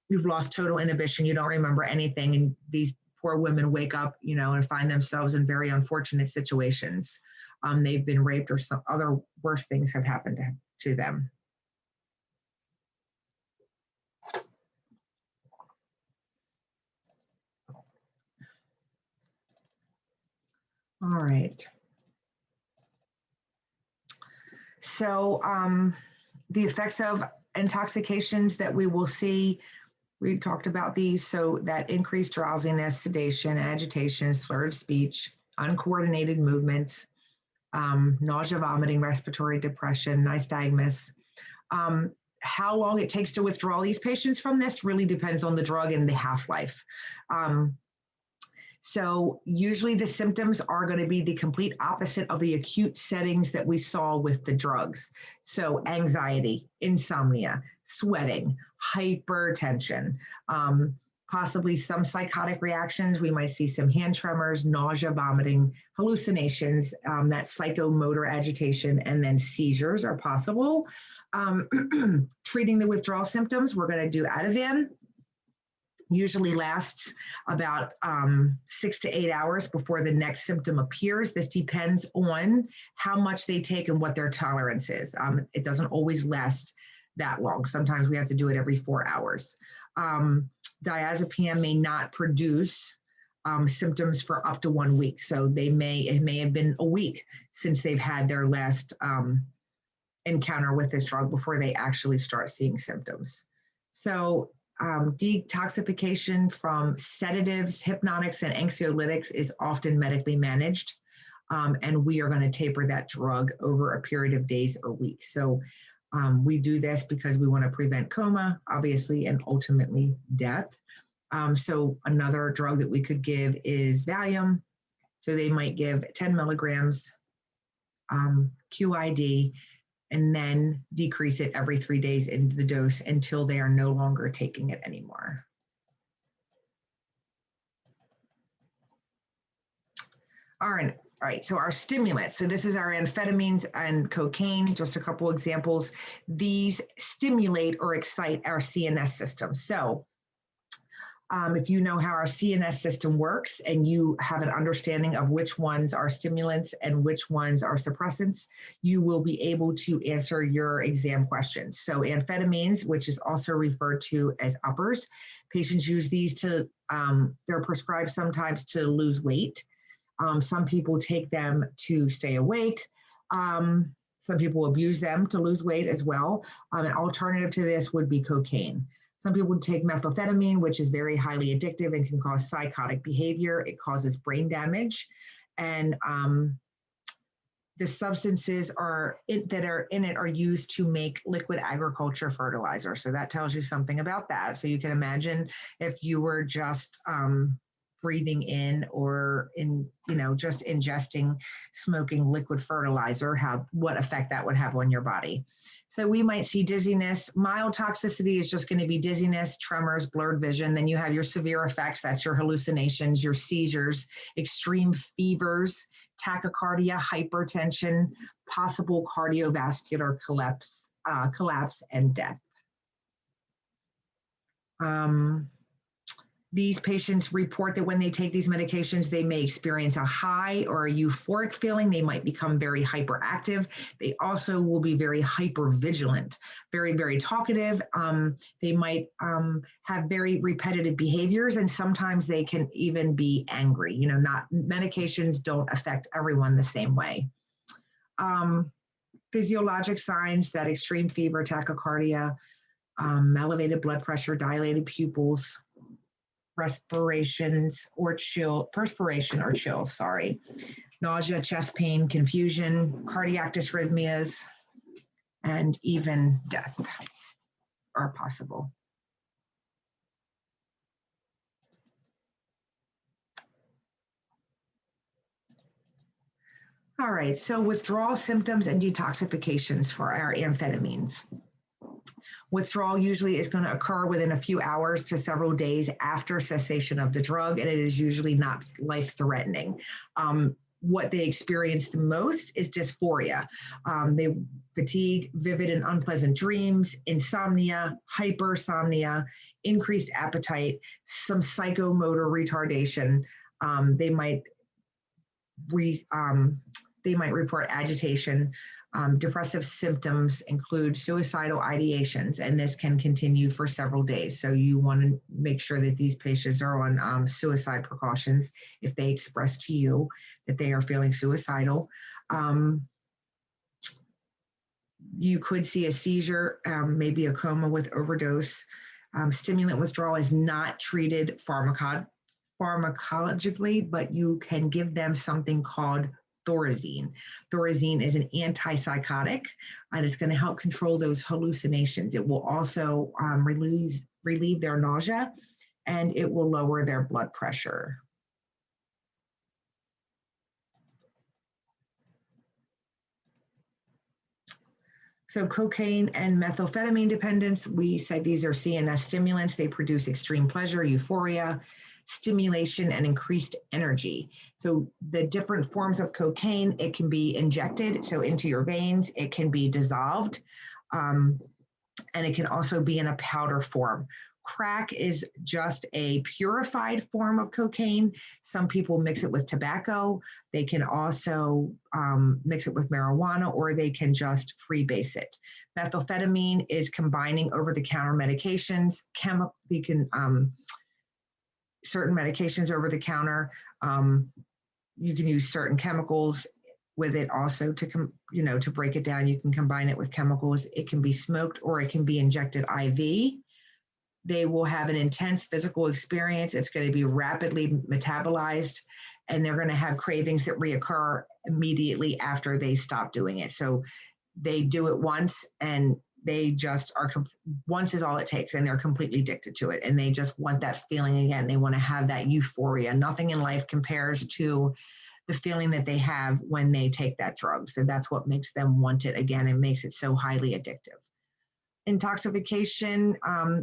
you've lost total inhibition. You don't remember anything. And these poor women wake up, and find themselves in very unfortunate situations. They've been raped or some other worse things have happened to them. All right. So the effects of intoxications that we will see, we talked about these. So that increased drowsiness, sedation, agitation, slurred speech, uncoordinated movements, nausea, vomiting, respiratory depression, nystagmus. How long it takes to withdraw these patients from this really depends on the drug and the half-life. So usually the symptoms are going to be the complete opposite of the acute settings that we saw with the drugs. So anxiety, insomnia, sweating, hypertension, possibly some psychotic reactions. We might see some hand tremors, nausea, vomiting, hallucinations, that psychomotor agitation, and then seizures are possible. Treating the withdrawal symptoms, we're going to do Ativan. Usually lasts about 6 to 8 hours before the next symptom appears. This depends on how much they take and what their tolerance is. It doesn't always last that long. Sometimes we have to do it every 4 hours. Diazepam may not produce symptoms for up to 1 week. So it may have been a week since they've had their last encounter with this drug before they actually start seeing symptoms. So detoxification from sedatives, hypnotics, and anxiolytics is often medically managed, and we are going to taper that drug over a period of days or weeks. So we do this because we want to prevent coma, obviously, and ultimately death. So another drug that we could give is Valium. So they might give 10 milligrams QID, and then decrease it every 3 days into the dose until they are no longer taking it anymore. All right, so our stimulants. So this is our amphetamines and cocaine, just a couple examples. These stimulate or excite our CNS system. So if you know how our CNS system works and you have an understanding of which ones are stimulants and which ones are suppressants, you will be able to answer your exam questions. So amphetamines, which is also referred to as uppers, patients use these to, they're prescribed sometimes to lose weight. Some people take them to stay awake. Some people abuse them to lose weight as well. An alternative to this would be cocaine. Some people take methamphetamine, which is very highly addictive and can cause psychotic behavior. It causes brain damage. And the substances that are in it are used to make liquid agriculture fertilizer. So that tells you something about that. So you can imagine if you were just breathing in or just ingesting smoking liquid fertilizer, what effect that would have on your body. So we might see dizziness. Mild toxicity is just going to be dizziness, tremors, blurred vision. Then you have your severe effects. That's your hallucinations, your seizures, extreme fevers, tachycardia, hypertension, possible cardiovascular collapse, and death. These patients report that when they take these medications, they may experience a high or a euphoric feeling. They might become very hyperactive. They also will be very hypervigilant, very, very talkative. They might have very repetitive behaviors, and sometimes they can even be angry. Medications don't affect everyone the same way. Physiologic signs, that extreme fever, tachycardia, elevated blood pressure, dilated pupils, perspiration or chill, nausea, chest pain, confusion, cardiac dysrhythmias, and even death are possible. All right, so withdrawal symptoms and detoxifications for our amphetamines. Withdrawal usually is going to occur within a few hours to several days after cessation of the drug, and it is usually not life-threatening. What they experience the most is dysphoria. They fatigue, vivid and unpleasant dreams, insomnia, hypersomnia, increased appetite, some psychomotor retardation. They might report agitation. Depressive symptoms include suicidal ideations, and this can continue for several days. So you want to make sure that these patients are on suicide precautions if they express to you that they are feeling suicidal. You could see a seizure, maybe a coma with overdose. Stimulant withdrawal is not treated pharmacologically, but you can give them something called Thorazine. Thorazine is an antipsychotic, and it's going to help control those hallucinations. It will also relieve their nausea, and it will lower their blood pressure. So cocaine and methamphetamine dependence, we said these are CNS stimulants. They produce extreme pleasure, euphoria, stimulation, and increased energy. So the different forms of cocaine, it can be injected, so into your veins, it can be dissolved, and it can also be in a powder form. Crack is just a purified form of cocaine. Some people mix it with tobacco. They can also mix it with marijuana, or they can just freebase it. Methamphetamine is combining over-the-counter medications. Certain medications over the counter. You can use certain chemicals with it also to break it down. You can combine it with chemicals. It can be smoked or it can be injected IV. They will have an intense physical experience. It's going to be rapidly metabolized, and they're going to have cravings that reoccur immediately after they stop doing it. So they do it once, and they just once is all it takes, and they're completely addicted to it, and they just want that feeling again. They want to have that euphoria. Nothing in life compares to the feeling that they have when they take that drug. So that's what makes them want it again and makes it so highly addictive. Intoxication,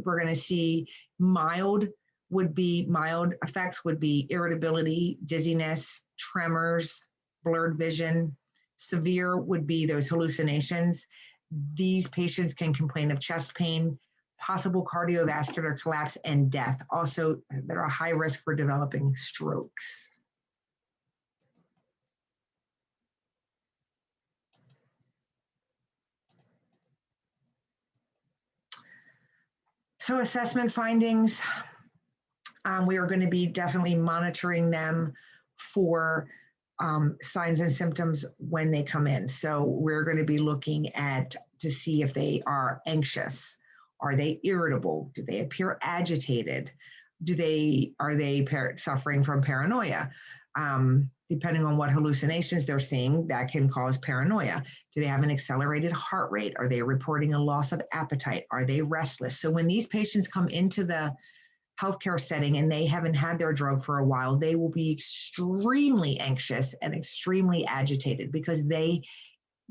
we're going to see mild effects would be irritability, dizziness, tremors, blurred vision. Severe would be those hallucinations. These patients can complain of chest pain, possible cardiovascular collapse, and death. Also, they're a high risk for developing strokes. So assessment findings, we are going to be definitely monitoring them for signs and symptoms when they come in. So we're going to be looking to see if they are anxious. Are they irritable? Do they appear agitated? Are they suffering from paranoia? Depending on what hallucinations they're seeing, that can cause paranoia. Do they have an accelerated heart rate? Are they reporting a loss of appetite? Are they restless? So when these patients come into the healthcare setting and they haven't had their drug for a while, they will be extremely anxious and extremely agitated because they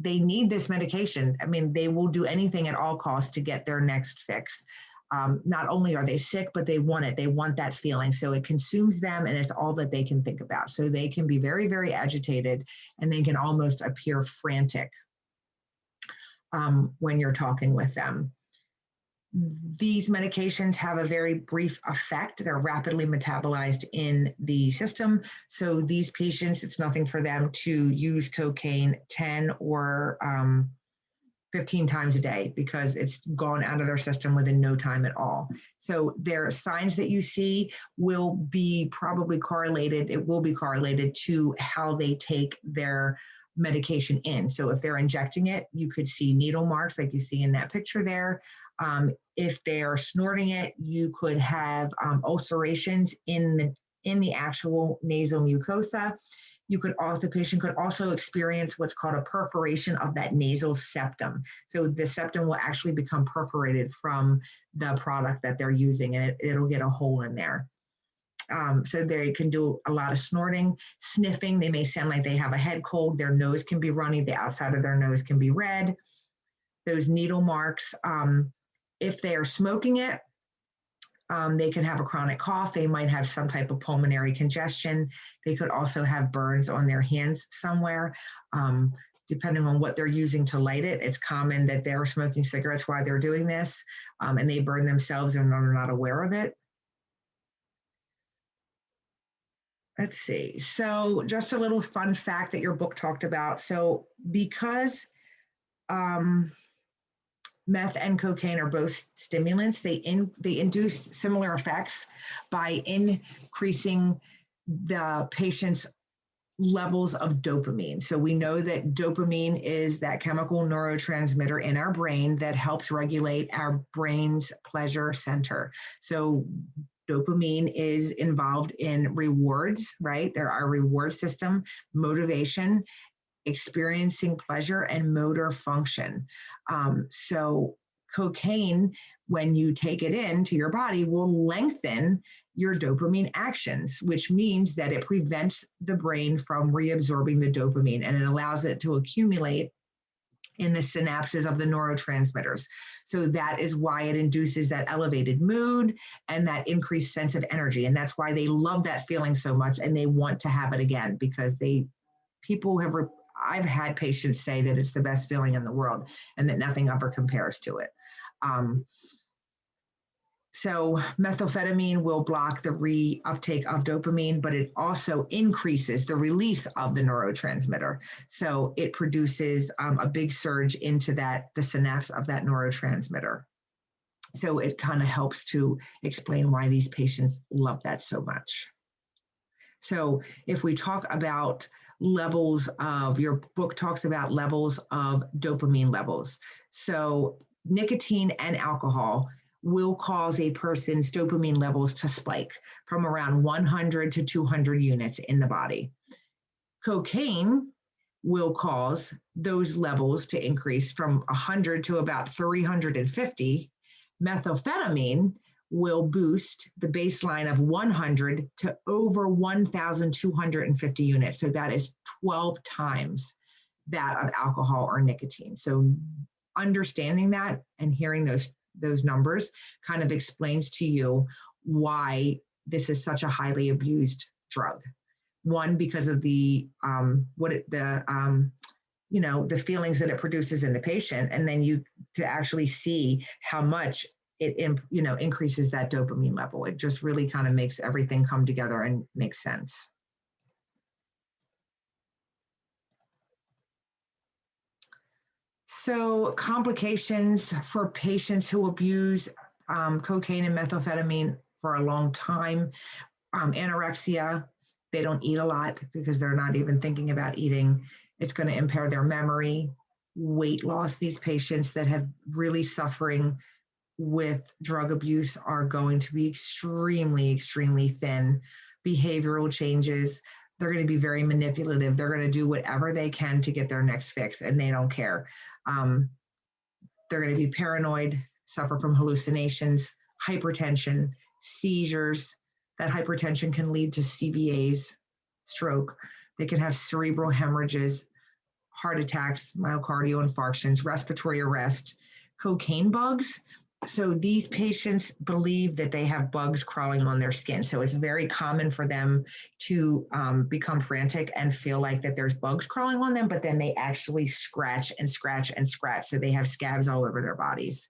need this medication. I mean, they will do anything at all costs to get their next fix. Not only are they sick, but they want it. They want that feeling. So it consumes them and it's all that they can think about. So they can be very, very agitated and they can almost appear frantic when you're talking with them. These medications have a very brief effect. They're rapidly metabolized in the system. So these patients, it's nothing for them to use cocaine 10 or 15 times a day because it's gone out of their system within no time at all. So their signs that you see will be probably correlated. It will be correlated to how they take their medication in. So if they're injecting it, you could see needle marks like you see in that picture there. If they're snorting it, you could have ulcerations in the actual nasal mucosa. The patient could also experience what's called a perforation of that nasal septum. So the septum will actually become perforated from the product that they're using, and it'll get a hole in there. So they can do a lot of snorting, sniffing. They may sound like they have a head cold. Their nose can be runny. The outside of their nose can be red. Those needle marks, if they are smoking it, they can have a chronic cough. They might have some type of pulmonary congestion. They could also have burns on their hands somewhere. Depending on what they're using to light it, it's common that they're smoking cigarettes while they're doing this, and they burn themselves and they're not aware of it. Let's see. So just a little fun fact that your book talked about. So because meth and cocaine are both stimulants, they induce similar effects by increasing the patient's levels of dopamine. So we know that dopamine is that chemical neurotransmitter in our brain that helps regulate our brain's pleasure center. So dopamine is involved in rewards, right? There are reward system, motivation, experiencing pleasure, and motor function. So cocaine, when you take it into your body, will lengthen your dopamine actions, which means that it prevents the brain from reabsorbing the dopamine, and it allows it to accumulate in the synapses of the neurotransmitters. So that is why it induces that elevated mood and that increased sense of energy. And that's why they love that feeling so much and they want to have it again, because I've had patients say that it's the best feeling in the world and that nothing ever compares to it. So methamphetamine will block the reuptake of dopamine, but it also increases the release of the neurotransmitter. So it produces a big surge into the synapse of that neurotransmitter. So it kind of helps to explain why these patients love that so much. So if we talk about levels of, your book talks about levels of dopamine levels. So nicotine and alcohol will cause a person's dopamine levels to spike from around 100 to 200 units in the body. Cocaine will cause those levels to increase from 100 to about 350. Methamphetamine will boost the baseline of 100 to over 1,250 units. So that is 12 times that of alcohol or nicotine. So understanding that and hearing those numbers kind of explains to you why this is such a highly abused drug. One, because of the feelings that it produces in the patient, and then to actually see how much it increases that dopamine level. It just really kind of makes everything come together and make sense. So complications for patients who abuse cocaine and methamphetamine for a long time, anorexia, they don't eat a lot because they're not even thinking about eating. It's going to impair their memory. Weight loss, these patients that have really suffering with drug abuse are going to be extremely, extremely thin. Behavioral changes, They're going to be very manipulative. They're going to do whatever they can to get their next fix, and they don't care. They're going to be paranoid, suffer from hallucinations, hypertension, seizures. That hypertension can lead to CVAs, stroke. They can have cerebral hemorrhages, heart attacks, myocardial infarctions, respiratory arrest, cocaine bugs. So these patients believe that they have bugs crawling on their skin. So it's very common for them to become frantic and feel like that there's bugs crawling on them, but then they actually scratch and scratch and scratch. So they have scabs all over their bodies.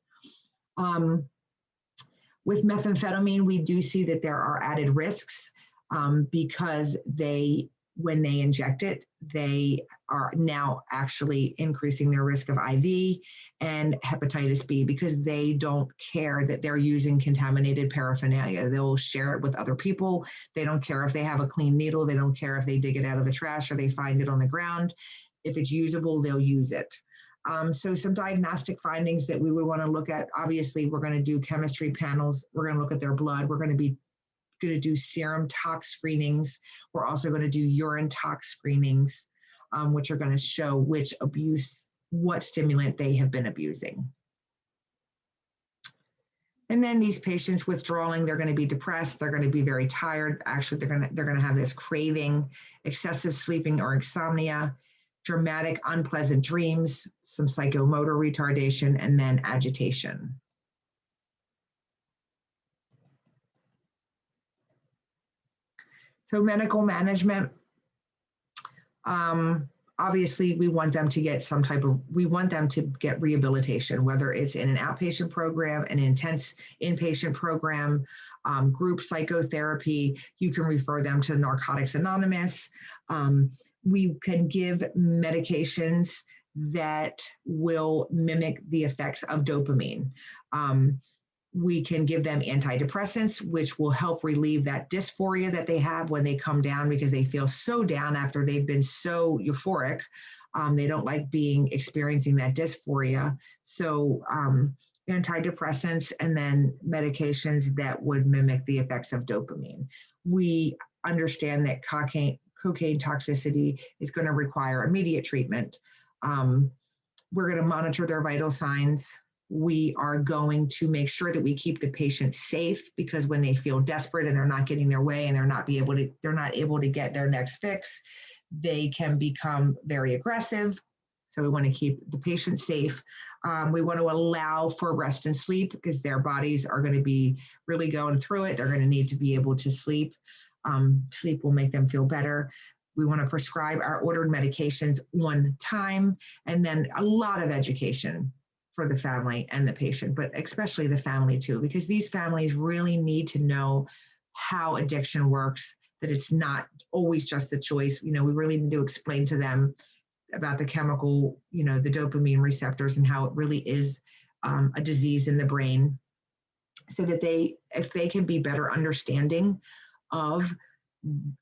With methamphetamine, we do see that there are added risks because when they inject it, they are now actually increasing their risk of IV and hepatitis B because they don't care that they're using contaminated paraphernalia. They'll share it with other people. They don't care if they have a clean needle. They don't care if they dig it out of the trash or they find it on the ground. If it's usable, they'll use it. So some diagnostic findings that we would want to look at, obviously, we're going to do chemistry panels. We're going to look at their blood. We're going to do serum tox screenings. We're also going to do urine tox screenings, which are going to show what stimulant they have been abusing. And then these patients withdrawing, they're going to be depressed. They're going to be very tired. Actually, they're going to have this craving, excessive sleeping or insomnia, dramatic, unpleasant dreams, some psychomotor retardation, and then agitation. So medical management, obviously we want them to get get rehabilitation, whether it's in an outpatient program, an intense inpatient program, group psychotherapy. You can refer them to Narcotics Anonymous. We can give medications that will mimic the effects of dopamine. We can give them antidepressants, which will help relieve that dysphoria that they have when they come down because they feel so down after they've been so euphoric. They don't like experiencing that dysphoria. So antidepressants and then medications that would mimic the effects of dopamine. We understand that cocaine toxicity is going to require immediate treatment. We're going to monitor their vital signs. We are going to make sure that we keep the patient safe because when they feel desperate and they're not getting their way and they're not able to get their next fix, they can become very aggressive. So we want to keep the patient safe. We want to allow for rest and sleep because their bodies are going to be really going through it. They're going to need to be able to sleep. Sleep will make them feel better. We want to prescribe our ordered medications on time, and then a lot of education for the family and the patient, but especially the family too, because these families really need to know how addiction works, that it's not always just a choice. We really need to explain to them about the chemical, the dopamine receptors and how it really is a disease in the brain, so that if they can be better understanding of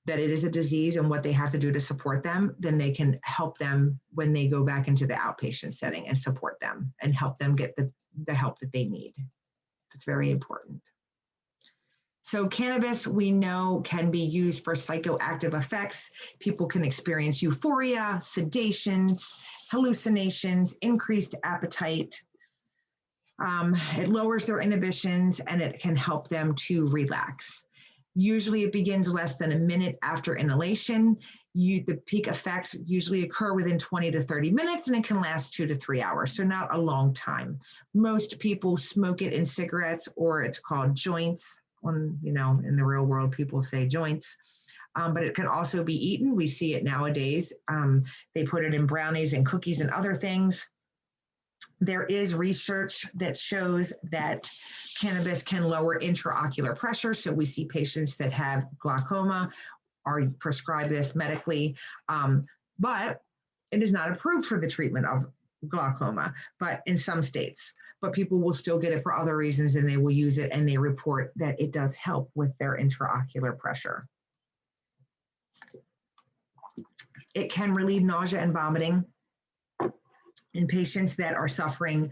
that it is a disease and what they have to do to support them, then they can help them when they go back into the outpatient setting and support them and help them get the help that they need. That's very important. So cannabis, we know, can be used for psychoactive effects. People can experience euphoria, sedations, hallucinations, increased appetite. It lowers their inhibitions and it can help them to relax. Usually it begins less than a minute after inhalation. The peak effects usually occur within 20 to 30 minutes and it can last 2 to 3 hours, so not a long time. Most people smoke it in cigarettes, or it's called joints. In the real world, people say joints. But it can also be eaten. We see it nowadays. They put it in brownies and cookies and other things. There is research that shows that cannabis can lower intraocular pressure. So we see patients that have glaucoma are prescribed this medically, but it is not approved for the treatment of glaucoma, but in some states. But people will still get it for other reasons and they will use it, and they report that it does help with their intraocular pressure. It can relieve nausea and vomiting in patients that are suffering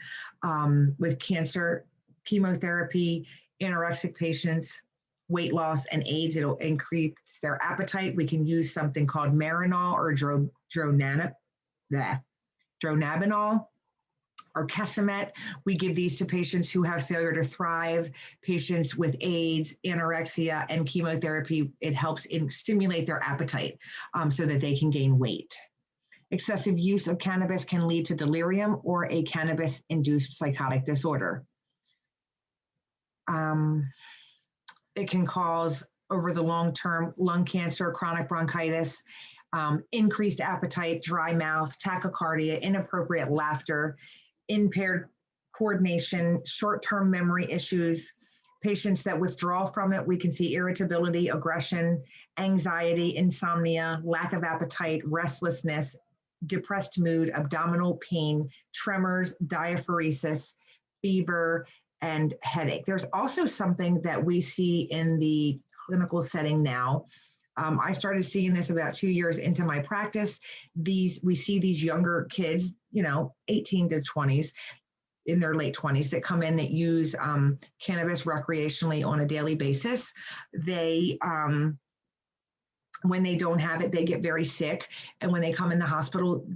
with cancer, chemotherapy, anorexic patients, weight loss and AIDS. It'll increase their appetite. We can use something called Marinol or Dronabinol or Kesamet. We give these to patients who have failure to thrive, patients with AIDS, anorexia, and chemotherapy. It helps stimulate their appetite so that they can gain weight. Excessive use of cannabis can lead to delirium or a cannabis-induced psychotic disorder. It can cause, over the long term, lung cancer, chronic bronchitis, increased appetite, dry mouth, tachycardia, inappropriate laughter, impaired coordination, short-term memory issues. Patients that withdraw from it, we can see irritability, aggression, anxiety, insomnia, lack of appetite, restlessness, depressed mood, abdominal pain, tremors, diaphoresis, fever, and headache. There's also something that we see in the clinical setting now. I started seeing this about 2 years into my practice. We see these younger kids, 18 to 20s, in their late 20s, that come in that use cannabis recreationally on a daily basis. They, when they don't have it, they get very sick. And when they come in the hospital,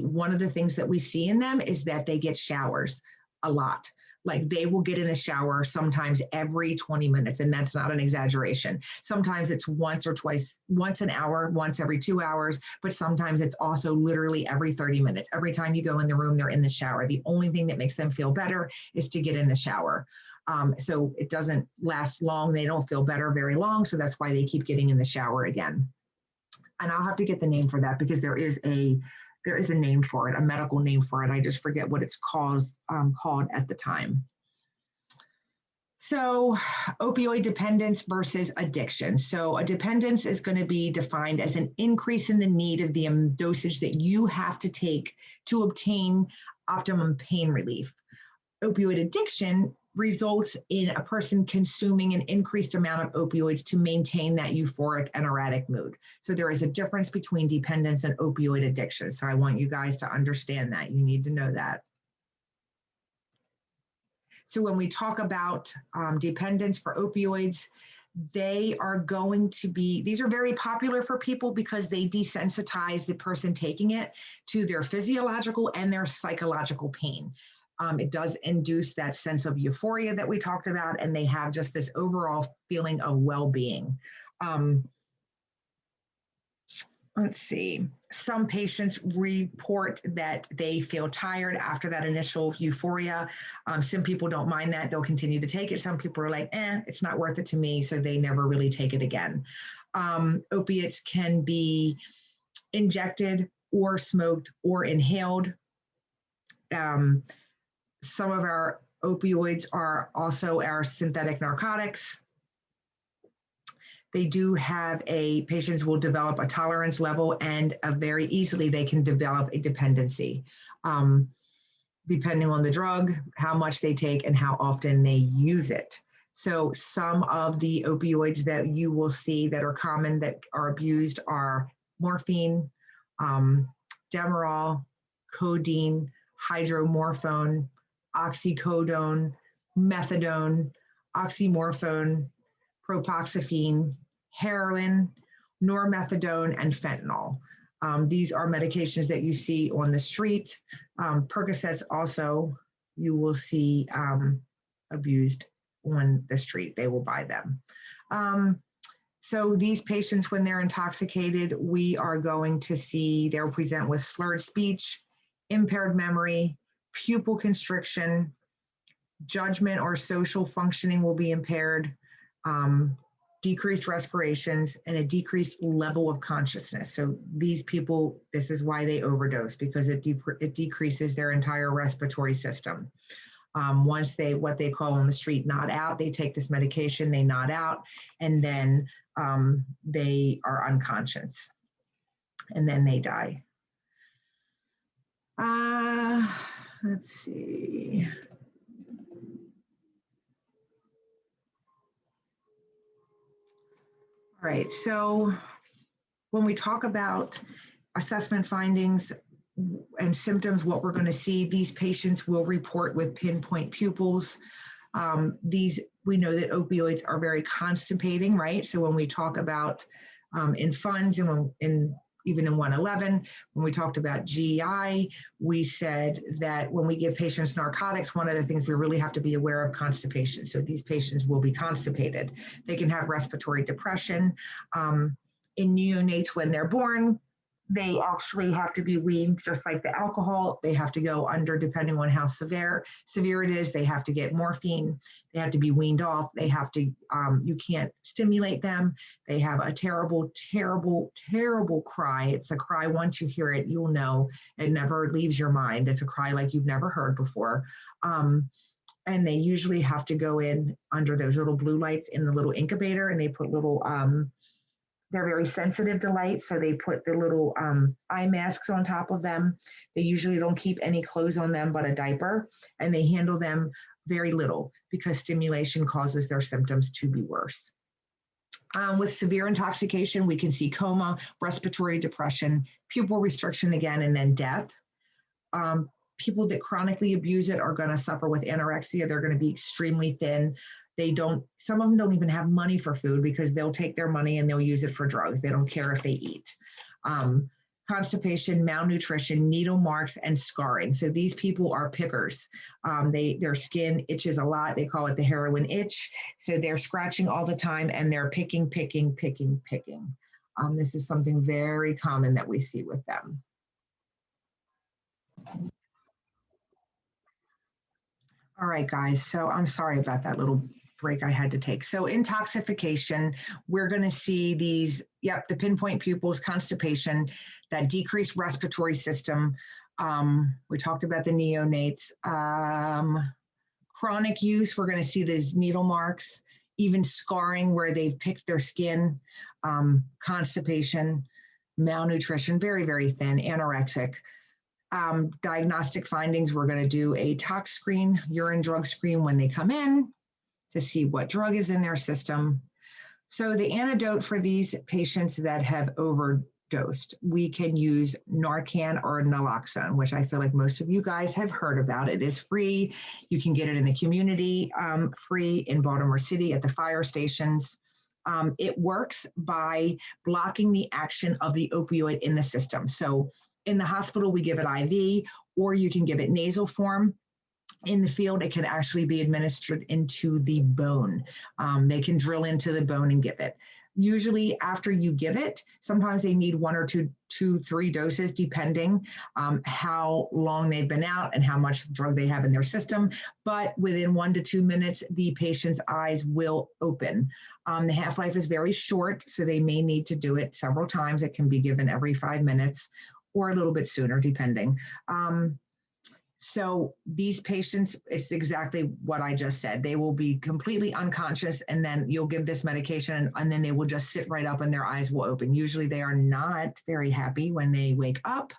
one of the things that we see in them is that they get showers a lot. Like they will get in a shower sometimes every 20 minutes, and that's not an exaggeration. Sometimes it's once or twice, once an hour, once every 2 hours, but sometimes it's also literally every 30 minutes. Every time you go in the room, they're in the shower. The only thing that makes them feel better is to get in the shower. So it doesn't last long. They don't feel better very long. So that's why they keep getting in the shower again. And I'll have to get the name for that because there is a name for it, a medical name for it. I just forget what it's called at the time. So opioid dependence versus addiction. So a dependence is going to be defined as an increase in the need of the dosage that you have to take to obtain optimum pain relief. Opioid addiction results in a person consuming an increased amount of opioids to maintain that euphoric and erratic mood. So there is a difference between dependence and opioid addiction. So I want you guys to understand that. You need to know that. So when we talk about dependence for opioids, they are going to be, these are very popular for people because they desensitize the person taking it to their physiological and their psychological pain. It does induce that sense of euphoria that we talked about, and they have just this overall feeling of well-being. Let's see. Some patients report that they feel tired after that initial euphoria. Some people don't mind that. They'll continue to take it. Some people are like, it's not worth it to me, so they never really take it again. Opiates can be injected or smoked or inhaled. Some of our opioids are also our synthetic narcotics. They do have patients will develop a tolerance level, and very easily they can develop a dependency, depending on the drug, how much they take, and how often they use it. So some of the opioids that you will see that are common that are abused are morphine, Demerol, codeine, hydromorphone, oxycodone, methadone, oxymorphone, propoxyphene, heroin, normethadone, and fentanyl. These are medications that you see on the street. Percocets also you will see abused on the street. They will buy them. So these patients, when they're intoxicated, we are going to see they'll present with slurred speech, impaired memory, pupil constriction, judgment or social functioning will be impaired, decreased respirations, and a decreased level of consciousness. So these people, this is why they overdose, because it decreases their entire respiratory system. Once what they call on the street nod out, they take this medication, they nod out, and then they are unconscious, and then they die. Let's see. All right, so when we talk about assessment findings and symptoms, what we're going to see, these patients will report with pinpoint pupils. We know that opioids are very constipating, right? So when we talk about in funds and even in 111, when we talked about GI, we said that when we give patients narcotics, one of the things we really have to be aware of constipation. So these patients will be constipated. They can have respiratory depression. In neonates, when they're born, they actually have to be weaned just like the alcohol. They have to go under, depending on how severe it is, they have to get morphine. They have to be weaned off. They have to, you can't stimulate them. They have a terrible, terrible, terrible cry. It's a cry, once you hear it, you'll know it never leaves your mind. It's a cry like you've never heard before. And they usually have to go in under those little blue lights in the little incubator, and they put little, they're very sensitive to light, so they put the little eye masks on top of them. They usually don't keep any clothes on them but a diaper, and they handle them very little because stimulation causes their symptoms to be worse. With severe intoxication, we can see coma, respiratory depression, pupil restriction again, and then death. People that chronically abuse it are going to suffer with anorexia. They're going to be extremely thin. Some of them don't even have money for food because they'll take their money and they'll use it for drugs. They don't care if they eat. Constipation, malnutrition, needle marks, and scarring. So these people are pickers. Their skin itches a lot. They call it the heroin itch. So they're scratching all the time and they're picking. This is something very common that we see with them. All right, guys. So I'm sorry about that little break I had to take. So intoxication, we're going to see these, the pinpoint pupils, constipation, that decreased respiratory system. We talked about the neonates. Chronic use, we're going to see these needle marks, even scarring where they've picked their skin, constipation, malnutrition, very, very thin, anorexic. Diagnostic findings, we're going to do a tox screen, urine drug screen when they come in to see what drug is in their system. So the antidote for these patients that have overdosed, we can use Narcan or naloxone, which I feel like most of you guys have heard about. It is free. You can get it in the community, free in Baltimore City at the fire stations. It works by blocking the action of the opioid in the system. So in the hospital, we give it IV, or you can give it nasal form. In the field, it can actually be administered into the bone. They can drill into the bone and give it. Usually after you give it, sometimes they need 1 or 3 doses, depending how long they've been out and how much drug they have in their system. But within 1 to 2 minutes, the patient's eyes will open. The half-life is very short, so they may need to do it several times. It can be given every 5 minutes or a little bit sooner, depending. So these patients, it's exactly what I just said. They will be completely unconscious, and then you'll give this medication, and then they will just sit right up and their eyes will open. Usually they are not very happy when they wake up,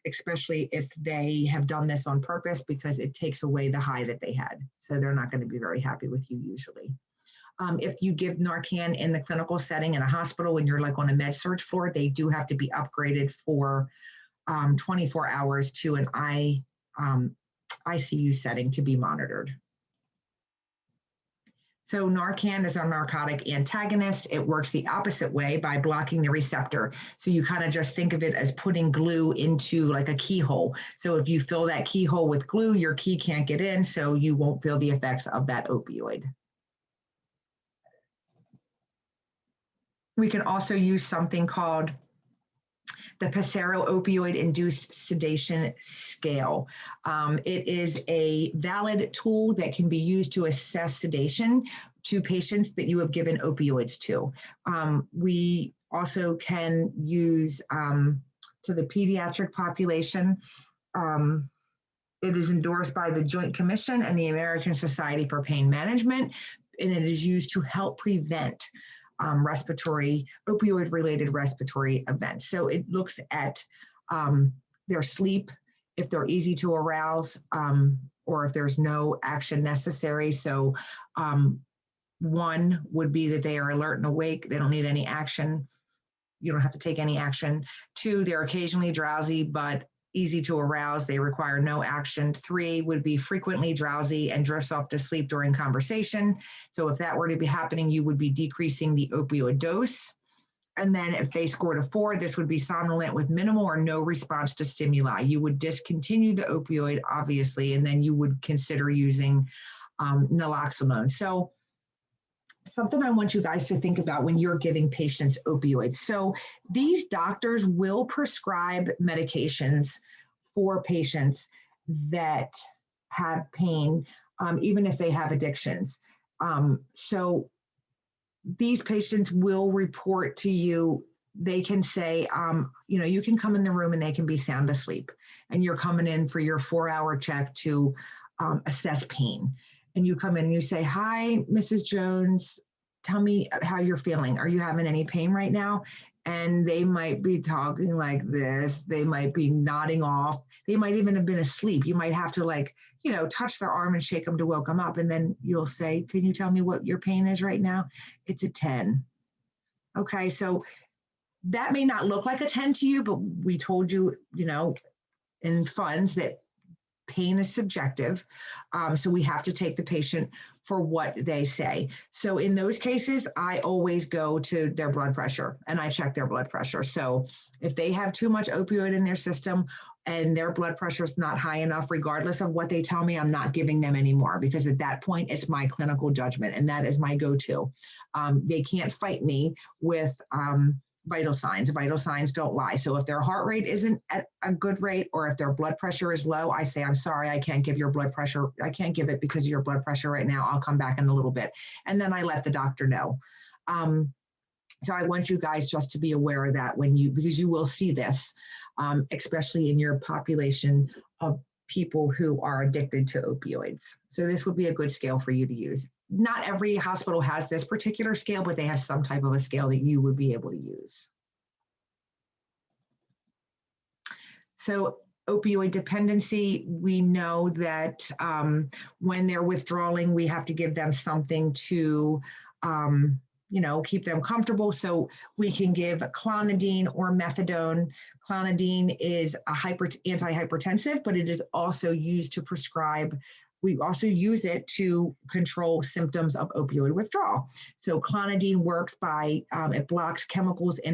especially if they have done this on purpose, because it takes away the high that they had. So they're not going to be very happy with you usually. If you give Narcan in the clinical setting in a hospital when you're like on a med surg floor, they do have to be upgraded for 24 hours to an ICU setting to be monitored. So Narcan is our narcotic antagonist. It works the opposite way by blocking the receptor. So you kind of just think of it as putting glue into like a keyhole. So if you fill that keyhole with glue, your key can't get in, so you won't feel the effects of that opioid. We can also use something called the Passero Opioid-Induced Sedation Scale. It is a valid tool that can be used to assess sedation to patients that you have given opioids to. We also can use to the pediatric population. It is endorsed by the Joint Commission and the American Society for Pain Management, and it is used to help prevent opioid-related respiratory events. So it looks at their sleep, if they're easy to arouse, or if there's no action necessary. So one would be that they are alert and awake. They don't need any action. You don't have to take any action. 2, they're occasionally drowsy, but easy to arouse, they require no action. 3 would be frequently drowsy and drifts off to sleep during conversation. So if that were to be happening, you would be decreasing the opioid dose. And then if they scored a 4, this would be somnolent with minimal or no response to stimuli. You would discontinue the opioid, obviously, and then you would consider using naloxone. So something I want you guys to think about when you're giving patients opioids. So these doctors will prescribe medications for patients that have pain, even if they have addictions. So these patients will report to you, they can say, you can come in the room and they can be sound asleep, and you're coming in for your 4-hour check to assess pain. And you come in and you say, "Hi, Mrs. Jones, tell me how you're feeling. Are you having any pain right now?" And they might be talking like this. They might be nodding off. They might even have been asleep. You might have to touch their arm and shake them to wake them up. And then you'll say, "Can you tell me what your pain is right now?" It's a 10. Okay, so that may not look like a 10 to you, but we told you, in funds that pain is subjective. So we have to take the patient for what they say. So in those cases, I always go to their blood pressure and I check their blood pressure. So if they have too much opioid in their system and their blood pressure is not high enough, regardless of what they tell me, I'm not giving them anymore, because at that point, it's my clinical judgment and that is my go-to. They can't fight me with vital signs. Vital signs don't lie. So if their heart rate isn't at a good rate, or if their blood pressure is low, I say, "I'm sorry, I can't give your blood pressure. I can't give it because of your blood pressure right now. I'll come back in a little bit." And then I let the doctor know. So I want you guys just to be aware of that because you will see this, especially in your population of people who are addicted to opioids. So this would be a good scale for you to use. Not every hospital has this particular scale, but they have some type of a scale that you would be able to use. So opioid dependency, we know that when they're withdrawing, we have to give them something to keep them comfortable. So we can give clonidine or methadone. Clonidine is a antihypertensive, but it is also used to prescribe. We also use it to control symptoms of opioid withdrawal. So clonidine works by, it blocks chemicals in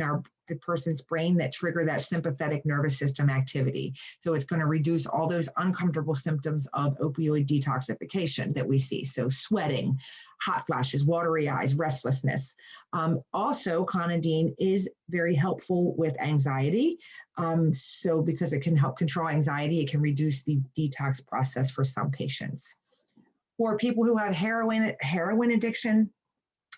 the person's brain that trigger that sympathetic nervous system activity. So it's going to reduce all those uncomfortable symptoms of opioid detoxification that we see. So sweating, hot flashes, watery eyes, restlessness. Also, clonidine is very helpful with anxiety. So because it can help control anxiety, it can reduce the detox process for some patients. For people who have heroin addiction,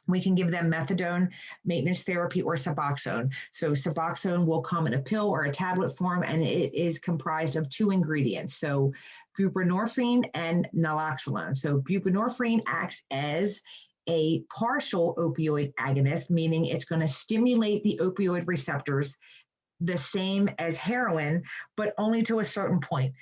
we can give them methadone, maintenance therapy, or Suboxone. So Suboxone will come in a pill or a tablet form, and it is comprised of 2 ingredients. So buprenorphine and naloxone. So buprenorphine acts as a partial opioid agonist, meaning it's going to stimulate the opioid receptors the same as heroin, but only to a certain point.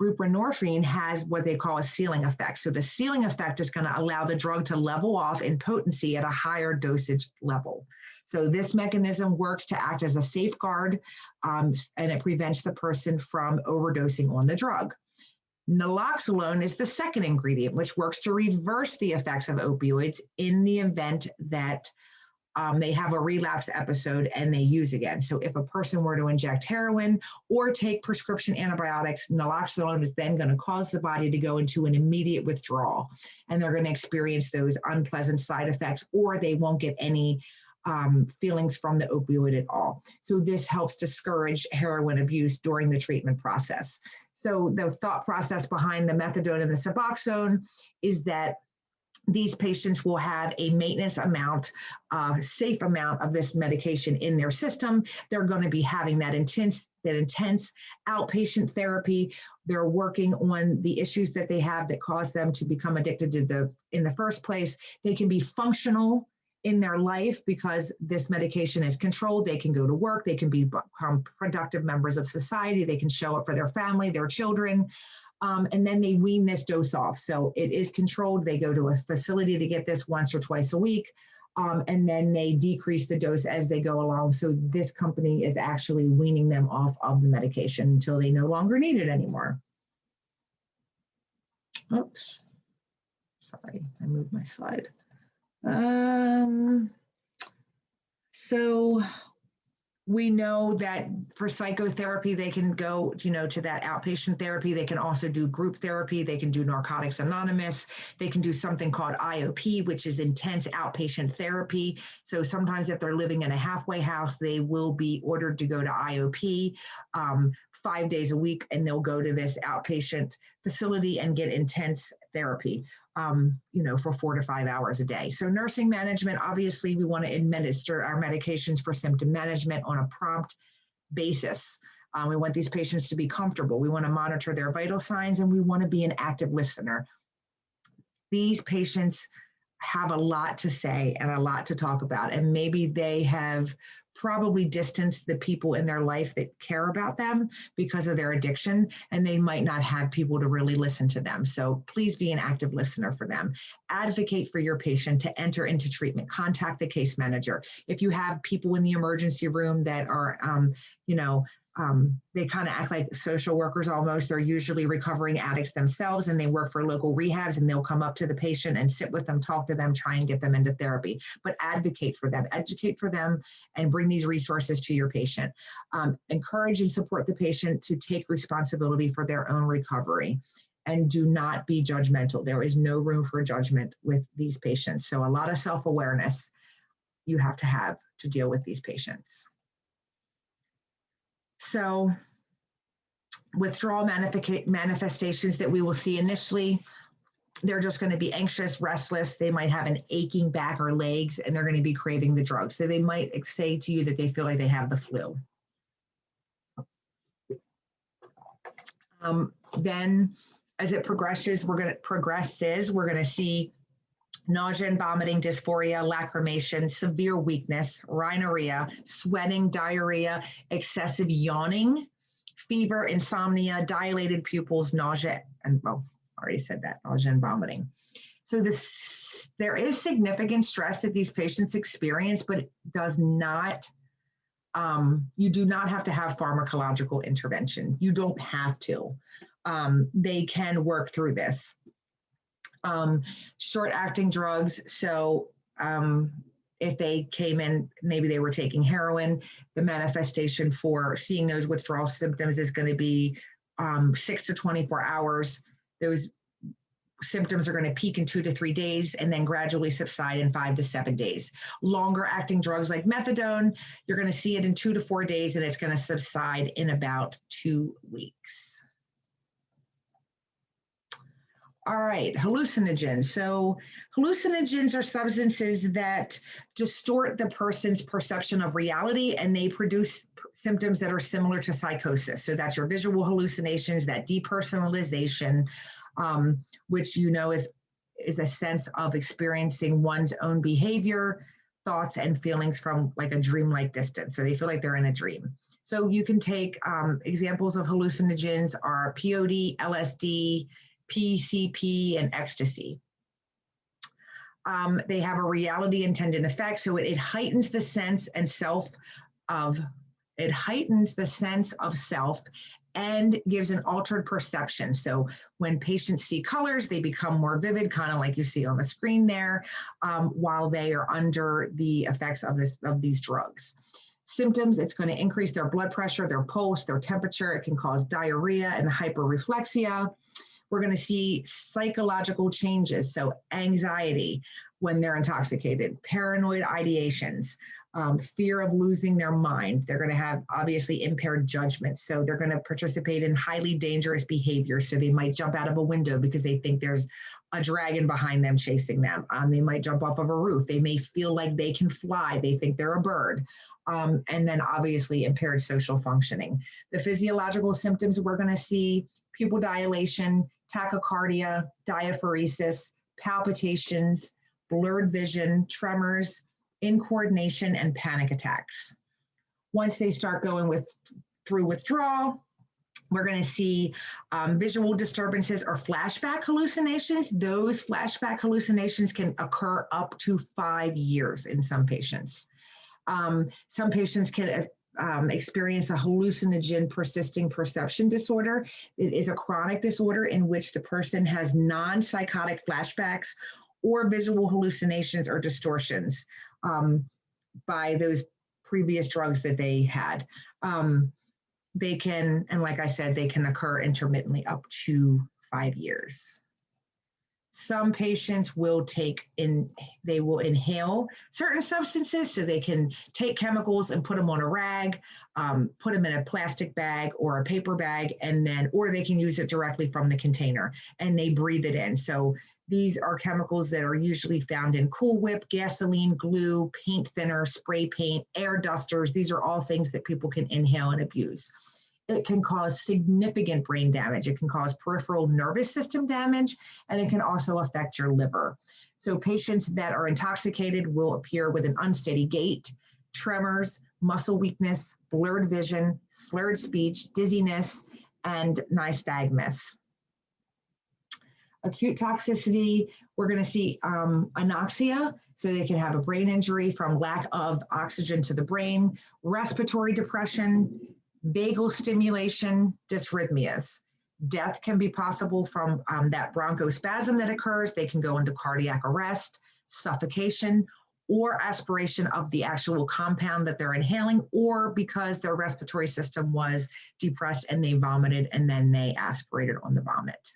Buprenorphine has what they call a ceiling effect. So the ceiling effect is going to allow the drug to level off in potency at a higher dosage level. So this mechanism works to act as a safeguard, and it prevents the person from overdosing on the drug. Naloxone is the second ingredient, which works to reverse the effects of opioids in the event that they have a relapse episode and they use again. So if a person were to inject heroin or take prescription antibiotics, naloxone is then going to cause the body to go into an immediate withdrawal, and they're going to experience those unpleasant side effects, or they won't get any feelings from the opioid at all. So this helps discourage heroin abuse during the treatment process. So the thought process behind the methadone and the Suboxone is that these patients will have a maintenance amount, safe amount of this medication in their system. They're going to be having that intense outpatient therapy. They're working on the issues that they have that cause them to become addicted to in the first place. They can be functional in their life because this medication is controlled. They can go to work. They can become productive members of society. They can show up for their family, their children. And then they wean this dose off. So it is controlled. They go to a facility to get this once or twice a week. and then they decrease the dose as they go along. So this company is actually weaning them off of the medication until they no longer need it anymore. Oops, sorry, I moved my slide. So we know that for psychotherapy, they can go, to that outpatient therapy. They can also do group therapy. They can do Narcotics Anonymous. They can do something called IOP, which is intense outpatient therapy. So sometimes if they're living in a halfway house, they will be ordered to go to IOP 5 days a week, and they'll go to this outpatient facility and get intense therapy. For 4 to 5 hours a day. So nursing management, obviously we want to administer our medications for symptom management on a prompt basis. We want these patients to be comfortable. We want to monitor their vital signs, and we want to be an active listener. These patients have a lot to say and a lot to talk about, and maybe they have probably distanced the people in their life that care about them because of their addiction, and they might not have people to really listen to them. So please be an active listener for them. Advocate for your patient to enter into treatment. Contact the case manager. If you have people in the emergency room that are, they kind of act like social workers almost. They're usually recovering addicts themselves, and they work for local rehabs, and they'll come up to the patient and sit with them, talk to them, try and get them into therapy. But advocate for them, educate for them, and bring these resources to your patient. Encourage and support the patient to take responsibility for their own recovery, and do not be judgmental. There is no room for judgment with these patients. So a lot of self-awareness you have to deal with these patients. So withdrawal manifestations that we will see initially, they're just going to be anxious, restless. They might have an aching back or legs, and they're going to be craving the drug. So they might say to you that they feel like they have the flu. Then as it progresses, we're going to see nausea and vomiting, dysphoria, lacrimation, severe weakness, rhinorrhea, sweating, diarrhea, excessive yawning, fever, insomnia, dilated pupils, nausea, and I already said that, nausea and vomiting. So there is significant stress that these patients experience, but it does not, you do not have to have pharmacological intervention. You don't have to. They can work through this. Short-acting drugs, so if they came in, maybe they were taking heroin, the manifestation for seeing those withdrawal symptoms is going to be 6 to 24 hours. Those symptoms are going to peak in 2 to 3 days and then gradually subside in 5 to 7 days. Longer-acting drugs like methadone, you're going to see it in 2 to 4 days, and it's going to subside in about 2 weeks. All right, hallucinogens. So hallucinogens are substances that distort the person's perception of reality, and they produce symptoms that are similar to psychosis. So that's your visual hallucinations, that depersonalization, which is a sense of experiencing one's own behavior, thoughts, and feelings from like a dreamlike distance. So they feel like they're in a dream. So you can take examples of hallucinogens are POD, LSD, PCP, and ecstasy. They have a reality intended effect, so it heightens the sense and self and gives an altered perception. So when patients see colors, they become more vivid, kind of like you see on the screen there, while they are under the effects of these drugs. Symptoms, it's going to increase their blood pressure, their pulse, their temperature. It can cause diarrhea and hyperreflexia. We're going to see psychological changes, so anxiety when they're intoxicated, paranoid ideations, fear of losing their mind. They're going to have obviously impaired judgment, so they're going to participate in highly dangerous behavior. So they might jump out of a window because they think there's a dragon behind them chasing them. They might jump off of a roof. They may feel like they can fly. They think they're a bird. And then obviously impaired social functioning. The physiological symptoms we're going to see: pupil dilation, tachycardia, diaphoresis, palpitations, blurred vision, tremors, incoordination, and panic attacks. Once they start going through withdrawal, We're going to see visual disturbances or flashback hallucinations. Those flashback hallucinations can occur up to 5 years in some patients. Some patients can experience a hallucinogen persisting perception disorder. It is a chronic disorder in which the person has non-psychotic flashbacks or visual hallucinations or distortions by those previous drugs that they had. They can, and like I said, they can occur intermittently up to 5 years. Some patients will they will inhale certain substances, so they can take chemicals and put them on a rag, put them in a plastic bag or a paper bag, and then, or they can use it directly from the container and they breathe it in. So these are chemicals that are usually found in Cool Whip, gasoline, glue, paint thinner, spray paint, air dusters. These are all things that people can inhale and abuse. It can cause significant brain damage. It can cause peripheral nervous system damage, and it can also affect your liver. So patients that are intoxicated will appear with an unsteady gait, tremors, muscle weakness, blurred vision, slurred speech, dizziness, and nystagmus. Acute toxicity, we're going to see anoxia, so they can have a brain injury from lack of oxygen to the brain, respiratory depression, vagal stimulation, dysrhythmias. Death can be possible from that bronchospasm that occurs. They can go into cardiac arrest, suffocation, or aspiration of the actual compound that they're inhaling, or because their respiratory system was depressed and they vomited and then they aspirated on the vomit.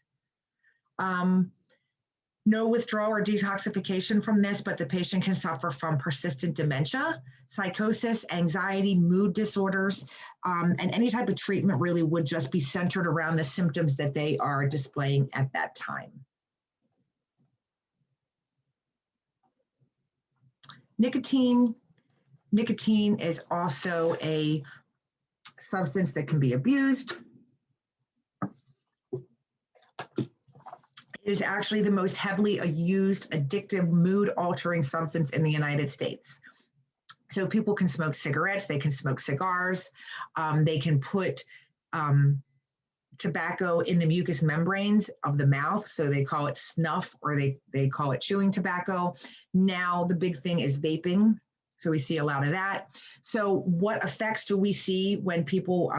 No withdrawal or detoxification from this, but the patient can suffer from persistent dementia, psychosis, anxiety, mood disorders, and any type of treatment really would just be centered around the symptoms that they are displaying at that time. Nicotine. Nicotine is also a substance that can be abused. It is actually the most heavily used addictive mood-altering substance in the United States. So people can smoke cigarettes, they can smoke cigars, they can put tobacco in the mucous membranes of the mouth, so they call it snuff, or they call it chewing tobacco. Now the big thing is vaping, so we see a lot of that. So what effects do we see when people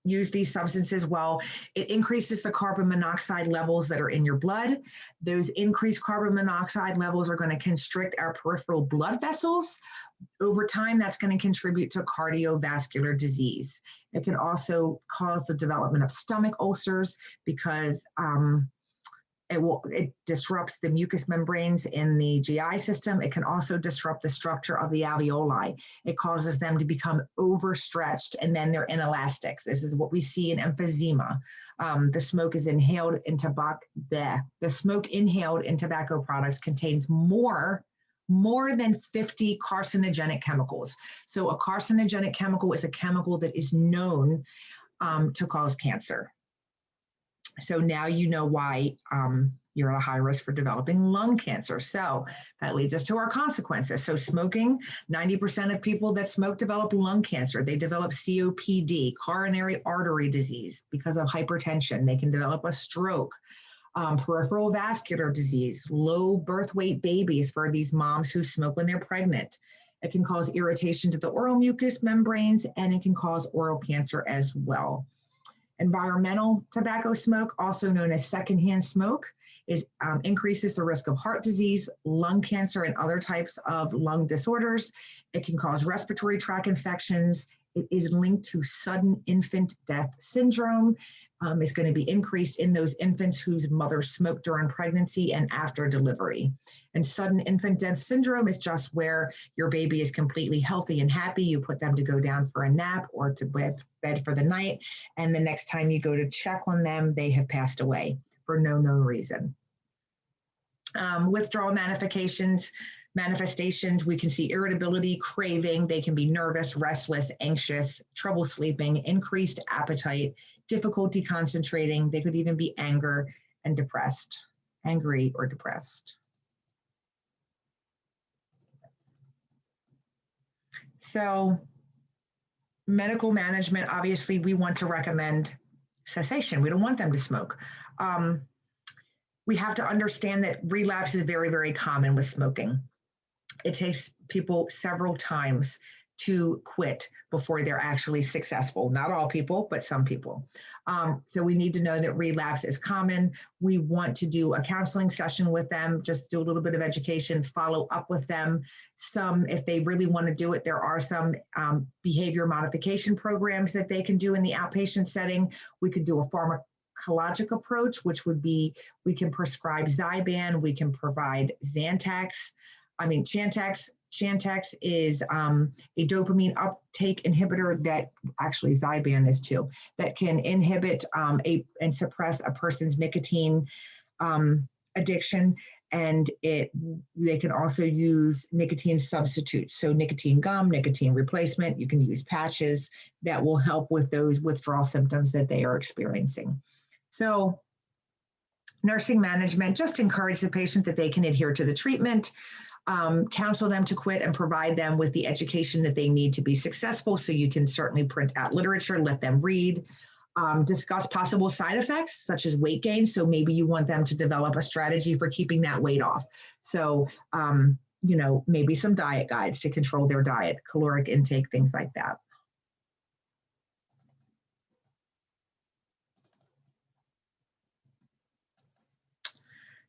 use these substances? Well, it increases the carbon monoxide levels that are in your blood. Those increased carbon monoxide levels are going to constrict our peripheral blood vessels. Over time, that's going to contribute to cardiovascular disease. It can also cause the development of stomach ulcers because it disrupts the mucous membranes in the GI system. It can also disrupt the structure of the alveoli. It causes them to become overstretched, and then they're inelastics. This is what we see in emphysema. The smoke inhaled in tobacco products contains more than 50 carcinogenic chemicals. So a carcinogenic chemical is a chemical that is known to cause cancer. So now you know why you're at a high risk for developing lung cancer. So that leads us to our consequences. So smoking, 90% of people that smoke develop lung cancer. They develop COPD, coronary artery disease because of hypertension. They can develop a stroke, peripheral vascular disease, low birth weight babies for these moms who smoke when they're pregnant. It can cause irritation to the oral mucous membranes, and it can cause oral cancer as well. Environmental tobacco smoke, also known as secondhand smoke, increases the risk of heart disease, lung cancer, and other types of lung disorders. It can cause respiratory tract infections. It is linked to sudden infant death syndrome. It's going to be increased in those infants whose mothers smoked during pregnancy and after delivery. And sudden infant death syndrome is just where your baby is completely healthy and happy. You put them to go down for a nap or to bed for the night, and the next time you go to check on them, they have passed away for no known reason. Withdrawal manifestations, we can see irritability, craving. They can be nervous, restless, anxious, trouble sleeping, increased appetite, difficulty concentrating. They could even be angry or depressed. So medical management, obviously, we want to recommend cessation. We don't want them to smoke. We have to understand that relapse is very, very common with smoking. It takes people several times to quit before they're actually successful. Not all people, but some people. So we need to know that relapse is common. We want to do a counseling session with them, just do a little bit of education, follow up with them. If they really want to do it, there are some behavior modification programs that they can do in the outpatient setting. We could do a pharmacologic approach, which would be, we can prescribe Zyban, we can provide Chantix. Chantix is a dopamine uptake inhibitor that actually Zyban is too, that can inhibit and suppress a person's nicotine addiction. And they can also use nicotine substitutes. So nicotine gum, nicotine replacement, you can use patches that will help with those withdrawal symptoms that they are experiencing. So nursing management, just encourage the patient that they can adhere to the treatment. Counsel them to quit and provide them with the education that they need to be successful. So you can certainly print out literature, let them read, discuss possible side effects such as weight gain. So maybe you want them to develop a strategy for keeping that weight off. So, maybe some diet guides to control their diet, caloric intake, things like that.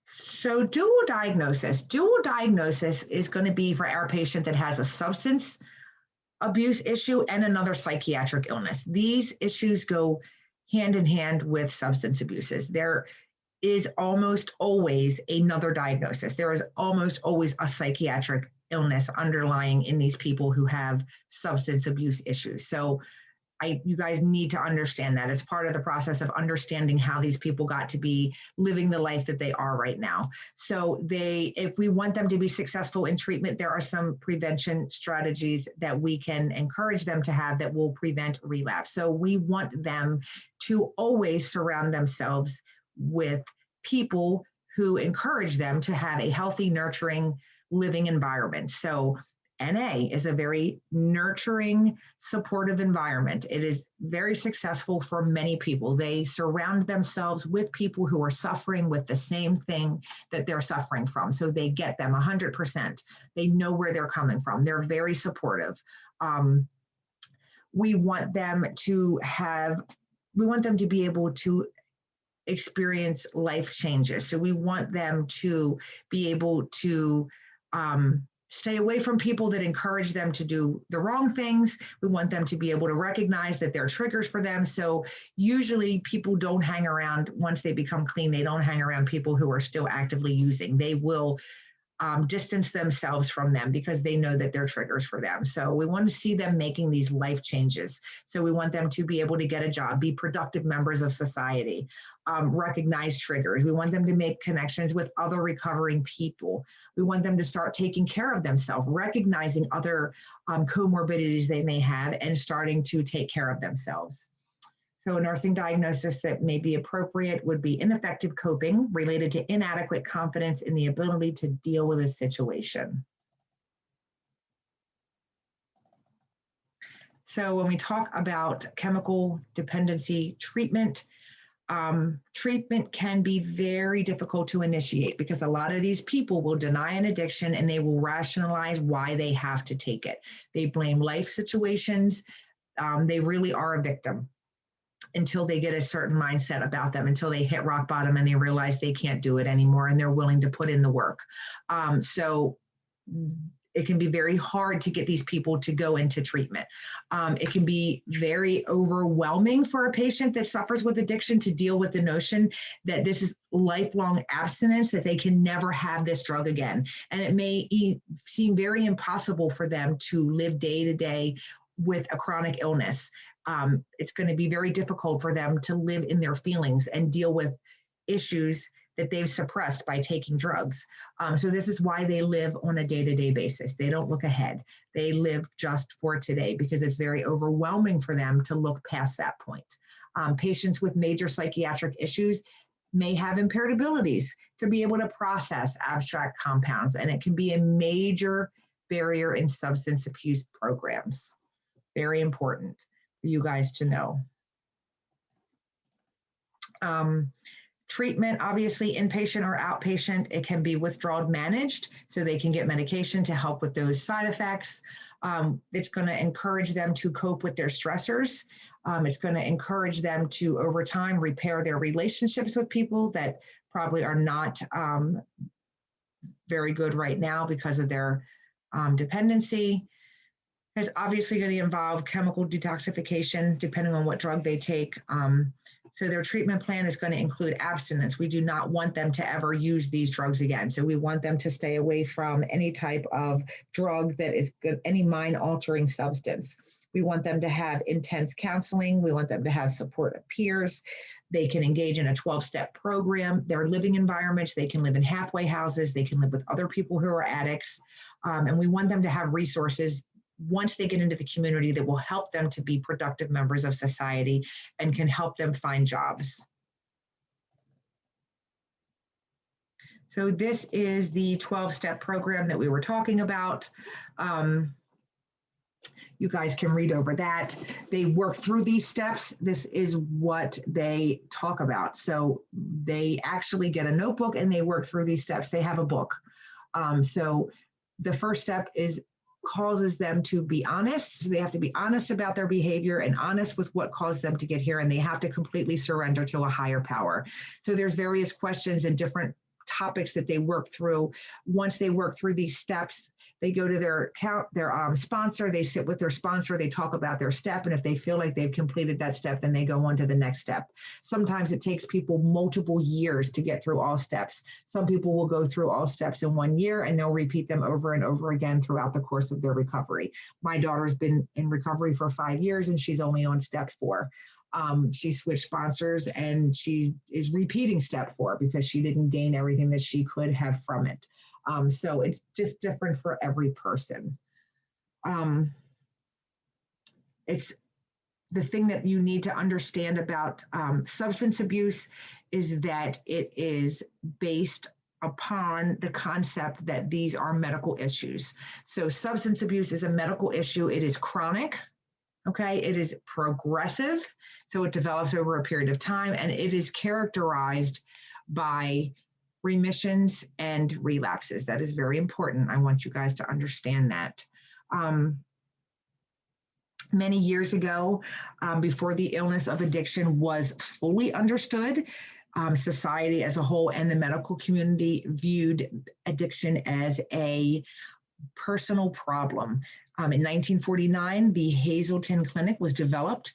So dual diagnosis is going to be for our patient that has a substance abuse issue and another psychiatric illness. These issues go hand in hand with substance abuses. There is almost always another diagnosis. There is almost always a psychiatric illness underlying in these people who have substance abuse issues. So you guys need to understand that. It's part of the process of understanding how these people got to be living the life that they are right now. So if we want them to be successful in treatment, there are some prevention strategies that we can encourage them to have that will prevent relapse. So we want them to always surround themselves with people who encourage them to have a healthy, nurturing, living environment. So NA is a very nurturing, supportive environment. It is very successful for many people. They surround themselves with people who are suffering with the same thing that they're suffering from. So they get them 100%. They know where they're coming from. They're very supportive. We want them to be able to experience life changes. So we want them to be able to stay away from people that encourage them to do the wrong things. We want them to be able to recognize that there are triggers for them. So usually people don't hang around, once they become clean, they don't hang around people who are still actively using. They will distance themselves from them because they know that they're triggers for them. So we want to see them making these life changes. So we want them to be able to get a job, be productive members of society, recognize triggers. We want them to make connections with other recovering people. We want them to start taking care of themselves, recognizing other comorbidities they may have and starting to take care of themselves. So a nursing diagnosis that may be appropriate would be ineffective coping related to inadequate confidence in the ability to deal with a situation. So when we talk about chemical dependency treatment, treatment can be very difficult to initiate because a lot of these people will deny an addiction and they will rationalize why they have to take it. They blame life situations. They really are a victim until they get a certain mindset about them, until they hit rock bottom and they realize they can't do it anymore and they're willing to put in the work. So it can be very hard to get these people to go into treatment. It can be very overwhelming for a patient that suffers with addiction to deal with the notion that this is lifelong abstinence, that they can never have this drug again. And it may seem very impossible for them to live day to day with a chronic illness. It's going to be very difficult for them to live in their feelings and deal with issues that they've suppressed by taking drugs. So this is why they live on a day-to-day basis. They don't look ahead. They live just for today because it's very overwhelming for them to look past that point. Patients with major psychiatric issues may have impaired abilities to be able to process abstract compounds, and it can be a major barrier in substance abuse programs. Very important for you guys to know. Treatment, obviously inpatient or outpatient, it can be withdrawal managed, so they can get medication to help with those side effects. It's going to encourage them to cope with their stressors. It's going to encourage them to, over time, repair their relationships with people that probably are not very good right now because of their dependency. It's obviously going to involve chemical detoxification, depending on what drug they take. So their treatment plan is going to include abstinence. We do not want them to ever use these drugs again. So we want them to stay away from any type of drug that is good, any mind-altering substance. We want them to have intense counseling. We want them to have support of peers. They can engage in a 12-step program. Their living environments, they can live in halfway houses. They can live with other people who are addicts. And we want them to have resources once they get into the community that will help them to be productive members of society and can help them find jobs. So this is the 12-step program that we were talking about. You guys can read over that. They work through these steps. This is what they talk about. So they actually get a notebook and they work through these steps. They have a book. So the first step is causes them to be honest. So they have to be honest about their behavior and honest with what caused them to get here, and they have to completely surrender to a higher power. So there's various questions and different topics that they work through. Once they work through these steps, they go to their sponsor, they sit with their sponsor, they talk about their step, and if they feel like they've completed that step, then they go on to the next step. Sometimes it takes people multiple years to get through all steps. Some people will go through all steps in 1 year, and they'll repeat them over and over again throughout the course of their recovery. My daughter's been in recovery for 5 years, and she's only on step 4. She switched sponsors, and she is repeating step 4 because she didn't gain everything that she could have from it. So it's just different for every person. It's the thing that you need to understand about substance abuse is that it is based upon the concept that these are medical issues. So substance abuse is a medical issue. It is chronic. Okay, it is progressive. So it develops over a period of time, and it is characterized by remissions and relapses. That is very important. I want you guys to understand that. Many years ago, before the illness of addiction was fully understood, society as a whole and the medical community viewed addiction as a personal problem. In 1949, the Hazelton Clinic was developed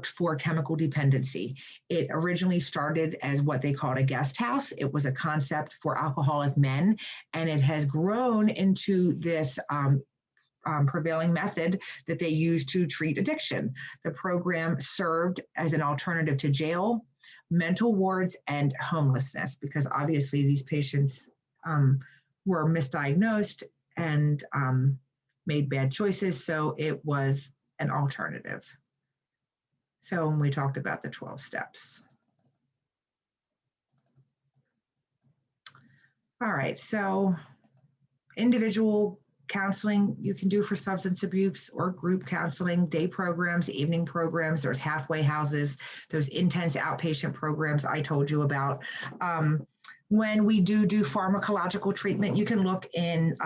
for chemical dependency. It originally started as what they called a guest house. It was a concept for alcoholic men, and it has grown into this prevailing method that they use to treat addiction. The program served as an alternative to jail, mental wards, and homelessness, because obviously these patients were misdiagnosed and made bad choices, so it was an alternative. So we talked about the 12 steps. All right, so individual counseling you can do for substance abuse, or group counseling, day programs, evening programs. There's halfway houses, those intense outpatient programs I told you about. When we do pharmacological treatment, you can look in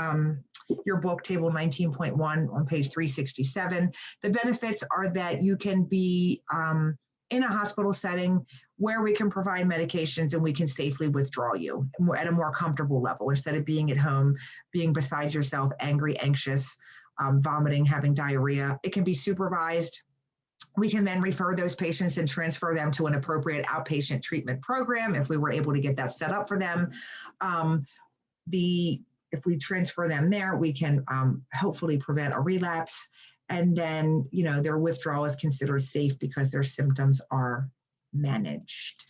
your book, table 19.1 on page 367. The benefits are that you can be in a hospital setting where we can provide medications and we can safely withdraw you at a more comfortable level, instead of being at home, being beside yourself, angry, anxious, vomiting, having diarrhea. It can be supervised. We can then refer those patients and transfer them to an appropriate outpatient treatment program if we were able to get that set up for them. If we transfer them there, we can hopefully prevent a relapse. And then, their withdrawal is considered safe because their symptoms are managed.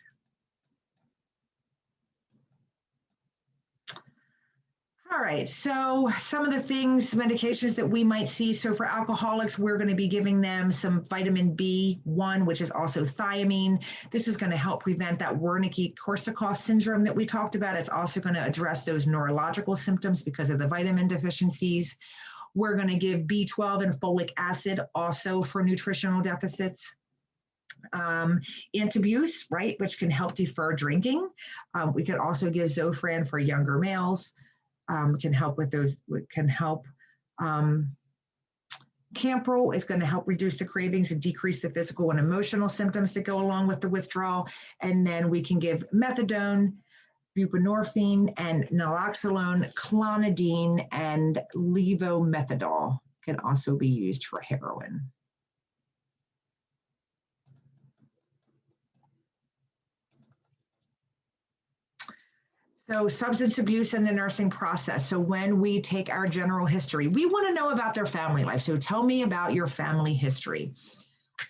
All right, so some of the things, medications that we might see. So for alcoholics, we're going to be giving them some vitamin B1, which is also thiamine. This is going to help prevent that Wernicke Corsical Syndrome that we talked about. It's also going to address those neurological symptoms because of the vitamin deficiencies. We're going to give B12 and folic acid also for nutritional deficits. Antabuse, right, which can help defer drinking. We could also give Zofran for younger males. Can help with those, can help. Camprol is going to help reduce the cravings and decrease the physical and emotional symptoms that go along with the withdrawal. And then we can give methadone, buprenorphine, and naloxone, clonidine, and levomethadol can also be used for heroin. So substance abuse and the nursing process. So when we take our general history, we want to know about their family life. So tell me about your family history.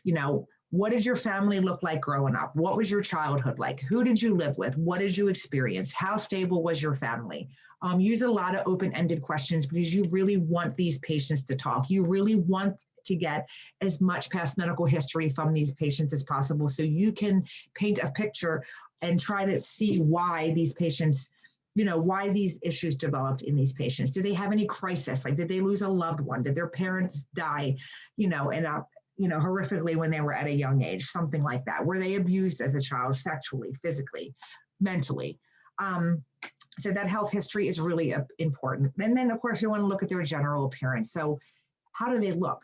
You know, what did your family look like growing up? What was your childhood like? Who did you live with? What did you experience? How stable was your family? Use a lot of open-ended questions because you really want these patients to talk. You really want to get as much past medical history from these patients as possible so you can paint a picture and try to see why these patients, you know, why these issues developed in these patients. Did they have any crisis? Like, did they lose a loved one? Did their parents die, you know, horrifically when they were at a young age, something like that? Were they abused as a child, sexually, physically, mentally? So that health history is really important. And then, of course, you want to look at their general appearance. So how do they look?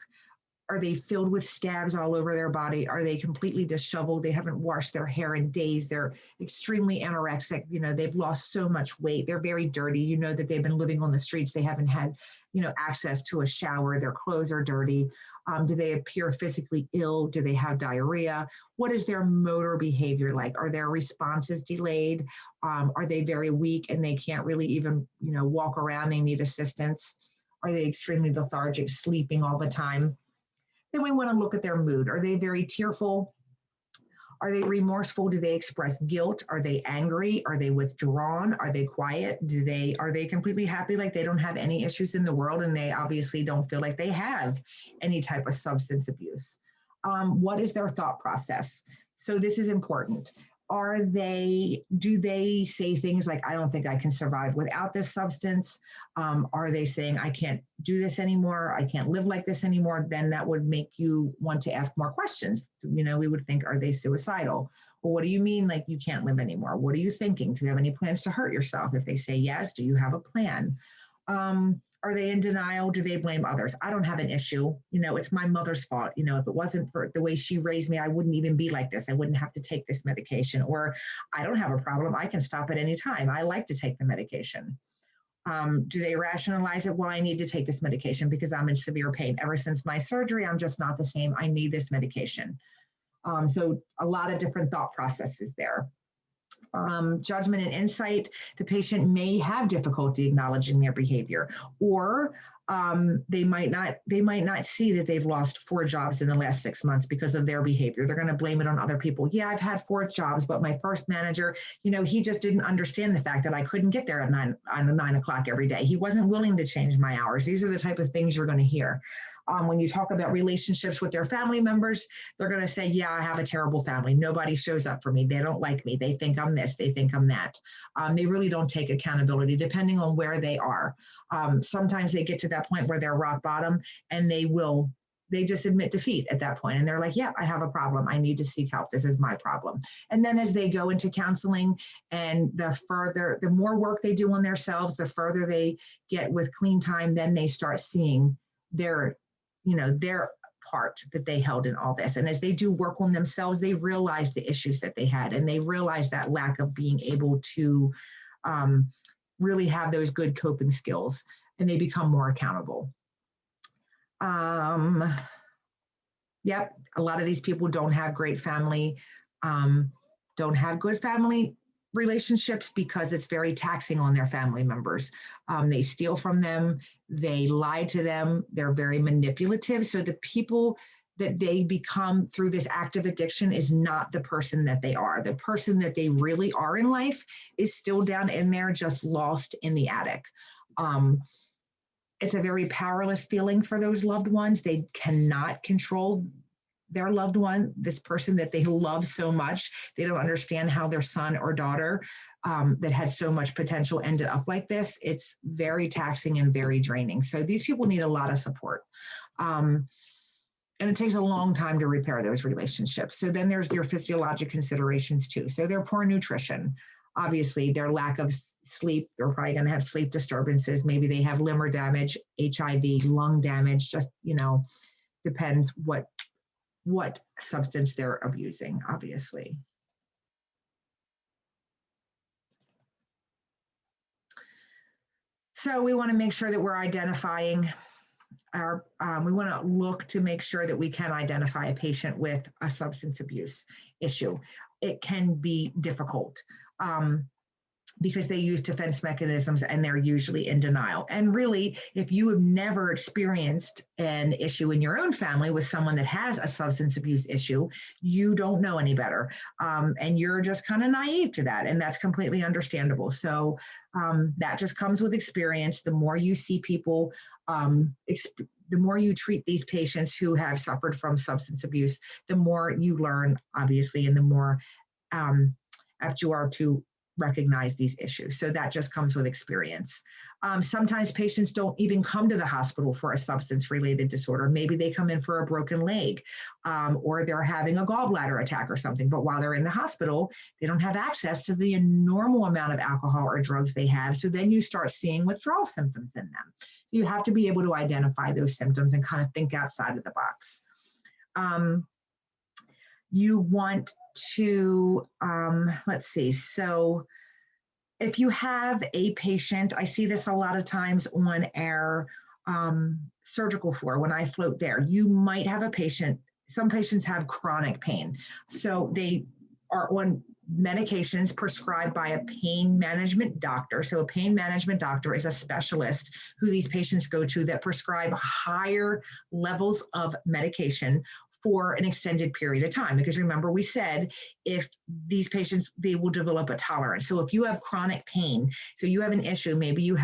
Are they filled with scabs all over their body? Are they completely disheveled? They haven't washed their hair in days. They're extremely anorexic. You know, they've lost so much weight. They're very dirty. You know that they've been living on the streets. They haven't had, you know, access to a shower. Their clothes are dirty. Do they appear physically ill? Do they have diarrhea? What is their motor behavior like? Are their responses delayed? Are they very weak and they can't really even, you know, walk around? They need assistance. Are they extremely lethargic, sleeping all the time? Then we want to look at their mood. Are they very tearful? Are they remorseful? Do they express guilt? Are they angry? Are they withdrawn? Are they quiet? Are they completely happy, like they don't have any issues in the world and they obviously don't feel like they have any type of substance abuse? What is their thought process? So this is important. Do they say things like, I don't think I can survive without this substance? Are they saying, I can't do this anymore? I can't live like this anymore? Then that would make you want to ask more questions. You know, we would think, are they suicidal? Well, what do you mean, like you can't live anymore? What are you thinking? Do you have any plans to hurt yourself? If they say yes, do you have a plan? Are they in denial? Do they blame others? I don't have an issue. You know, it's my mother's fault. You know, if it wasn't for the way she raised me, I wouldn't even be like this. I wouldn't have to take this medication. Or I don't have a problem. I can stop at any time. I like to take the medication. Do they rationalize it? Well, I need to take this medication because I'm in severe pain. Ever since my surgery, I'm just not the same. I need this medication. So a lot of different thought processes there. Judgment and insight, the patient may have difficulty acknowledging their behavior, or they might not see that they've lost 4 jobs in the last 6 months because of their behavior. They're going to blame it on other people. Yeah, I've had 4 jobs, but my first manager, you know, he just didn't understand the fact that I couldn't get there at 9 o'clock every day. He wasn't willing to change my hours. These are the type of things you're going to hear. When you talk about relationships with their family members, they're going to say, yeah, I have a terrible family. Nobody shows up for me. They don't like me. They think I'm this. They think I'm that. They really don't take accountability depending on where they are. Sometimes they get to that point where they're rock bottom and they just admit defeat at that point. And they're like, yeah, I have a problem. I need to seek help. This is my problem. And then as they go into counseling and the more work they do on themselves, the further they get with clean time, then they start seeing their part that they held in all this. And as they do work on themselves, they realize the issues that they had, and they realize that lack of being able to really have those good coping skills, and they become more accountable. Yep, a lot of these people don't have great family, don't have good family relationships because it's very taxing on their family members. They steal from them, they lie to them, they're very manipulative. So the people that they become through this active addiction is not the person that they are. The person that they really are in life is still down in there, just lost in the attic. It's a very powerless feeling for those loved ones. They cannot control their loved one, this person that they love so much, they don't understand how their son or daughter that had so much potential ended up like this. It's very taxing and very draining. So these people need a lot of support. And it takes a long time to repair those relationships. So then there's their physiologic considerations too. So their poor nutrition, obviously their lack of sleep, they're probably going to have sleep disturbances. Maybe they have liver damage, HIV, lung damage, just, depends what substance they're abusing, obviously. So we want to make sure that we're identifying we want to look to make sure that we can identify a patient with a substance abuse issue. It can be difficult because they use defense mechanisms and they're usually in denial. And really, if you have never experienced an issue in your own family with someone that has a substance abuse issue, you don't know any better. And you're just kind of naive to that. And that's completely understandable. So that just comes with experience. The more you see people, the more you treat these patients who have suffered from substance abuse, the more you learn, obviously, and the more apt you are to recognize these issues. So that just comes with experience. Sometimes patients don't even come to the hospital for a substance-related disorder. Maybe they come in for a broken leg, or they're having a gallbladder attack or something. But while they're in the hospital, they don't have access to the normal amount of alcohol or drugs they have. So then you start seeing withdrawal symptoms in them. So you have to be able to identify those symptoms and kind of think outside of the box. You want to, let's see, so if you have a patient, I see this a lot of times on our surgical floor when I float there, you might have a patient, some patients have chronic pain. So they are on medications prescribed by a pain management doctor. So a pain management doctor is a specialist who these patients go to that prescribe higher levels of medication for an extended period of time. Because remember, we said if these patients, they will develop a tolerance. So if you have chronic pain, so you have an issue, maybe you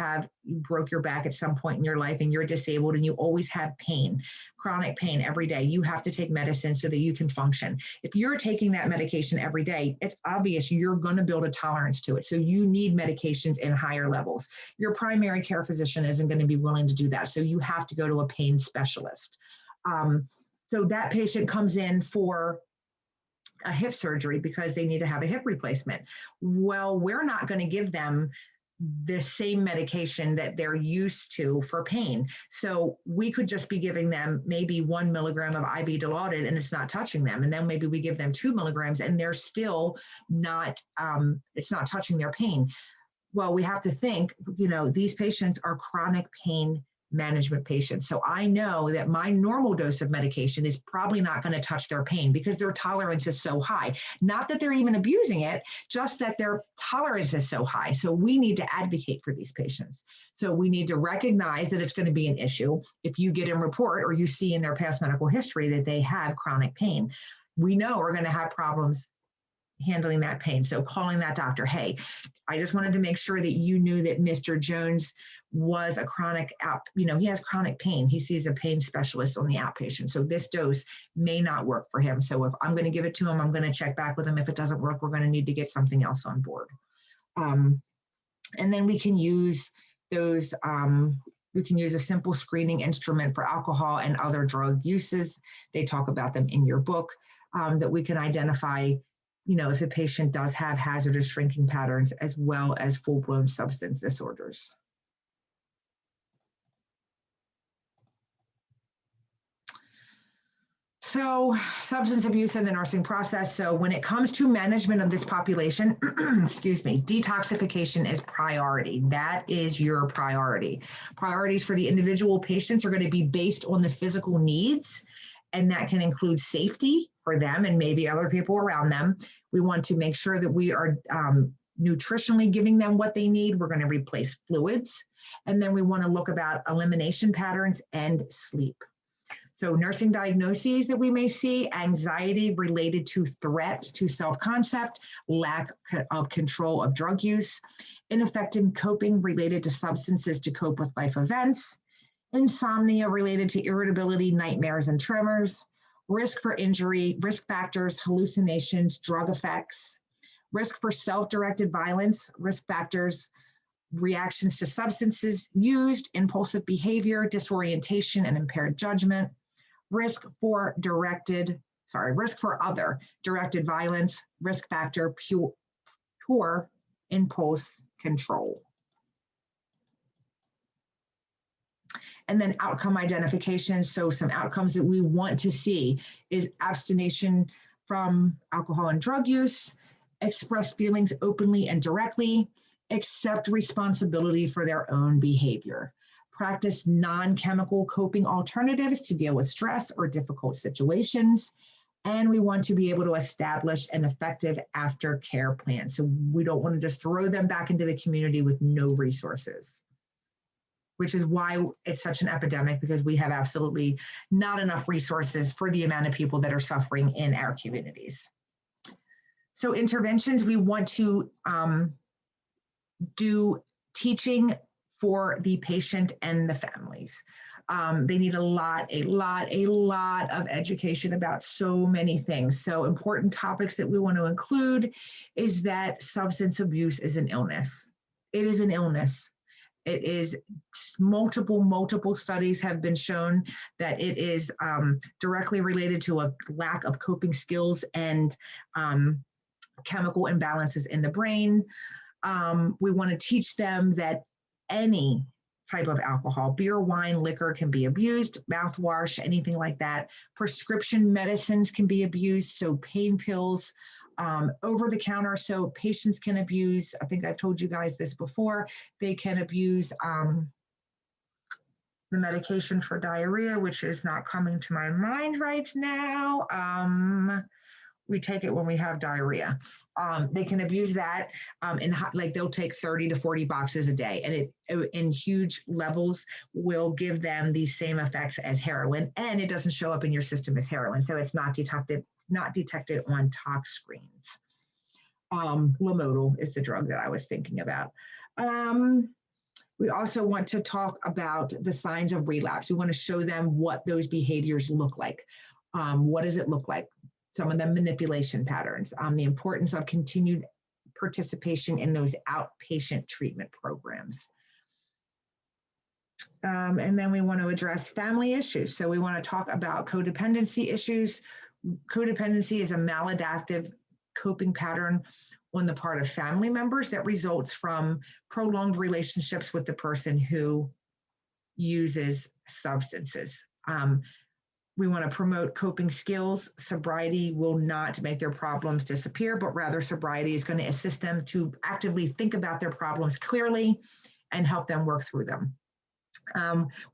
broke your back at some point in your life and you're disabled and you always have pain, chronic pain every day, you have to take medicine so that you can function. If you're taking that medication every day, it's obvious you're going to build a tolerance to it. So you need medications in higher levels. Your primary care physician isn't going to be willing to do that. So you have to go to a pain specialist. So that patient comes in for a hip surgery because they need to have a hip replacement. Well, we're not going to give them the same medication that they're used to for pain. So we could just be giving them maybe 1 milligram of IV Dilaudid and it's not touching them. And then maybe we give them 2 milligrams and they're still not, it's not touching their pain. Well, we have to think, these patients are chronic pain management patients. So I know that my normal dose of medication is probably not going to touch their pain because their tolerance is so high. Not that they're even abusing it, just that their tolerance is so high. So we need to advocate for these patients. So we need to recognize that it's going to be an issue. If you get a report or you see in their past medical history that they have chronic pain, we know we're going to have problems handling that pain. So calling that doctor, hey, I just wanted to make sure that you knew that Mr. Jones was a chronic, he has chronic pain. He sees a pain specialist on the outpatient. So this dose may not work for him. So if I'm going to give it to him, I'm going to check back with him. If it doesn't work, we're going to need to get something else on board. And then we can use those, we can use a simple screening instrument for alcohol and other drug uses. They talk about them in your book, that we can identify if a patient does have hazardous drinking patterns as well as full-blown substance disorders. So substance abuse and the nursing process. So when it comes to management of this population, excuse me, detoxification is priority. That is your priority. Priorities for the individual patients are going to be based on the physical needs, and that can include safety for them and maybe other people around them. We want to make sure that we are nutritionally giving them what they need. We're going to replace fluids. And then we want to look about elimination patterns and sleep. So nursing diagnoses that we may see: anxiety related to threat to self-concept, lack of control of drug use, ineffective coping related to substances to cope with life events, insomnia related to irritability, nightmares, and tremors, risk for injury, risk factors, hallucinations, drug effects, risk for self-directed violence, risk factors, reactions to substances used, impulsive behavior, disorientation, and impaired judgment, risk for other directed violence, risk factor, poor impulse control. And then outcome identification. So some outcomes that we want to see is abstination from alcohol and drug use, express feelings openly and directly, accept responsibility for their own behavior, practice non-chemical coping alternatives to deal with stress or difficult situations, and we want to be able to establish an effective aftercare plan. So we don't want to just throw them back into the community with no resources, which is why it's such an epidemic, because we have absolutely not enough resources for the amount of people that are suffering in our communities. So interventions, we want to do teaching for the patient and the families. They need a lot of education about so many things. So important topics that we want to include is that substance abuse is an illness. It is an illness. It is multiple studies have been shown that it is directly related to a lack of coping skills and chemical imbalances in the brain. We want to teach them that any type of alcohol, beer, wine, liquor can be abused, mouthwash, anything like that. Prescription medicines can be abused, so pain pills, over the counter, so patients can abuse, I think I've told you guys this before, they can abuse the medication for diarrhea, which is not coming to my mind right now. We take it when we have diarrhea. They can abuse that like they'll take 30 to 40 boxes a day, and it in huge levels will give them the same effects as heroin, and it doesn't show up in your system as heroin, so it's not detected on tox screens. Lomotil is the drug that I was thinking about. We also want to talk about the signs of relapse. We want to show them what those behaviors look like. What does it look like? Some of them manipulation patterns, the importance of continued participation in those outpatient treatment programs. And then we want to address family issues. So we want to talk about codependency issues. Codependency is a maladaptive coping pattern on the part of family members that results from prolonged relationships with the person who uses substances. We want to promote coping skills. Sobriety will not make their problems disappear, but rather sobriety is going to assist them to actively think about their problems clearly and help them work through them.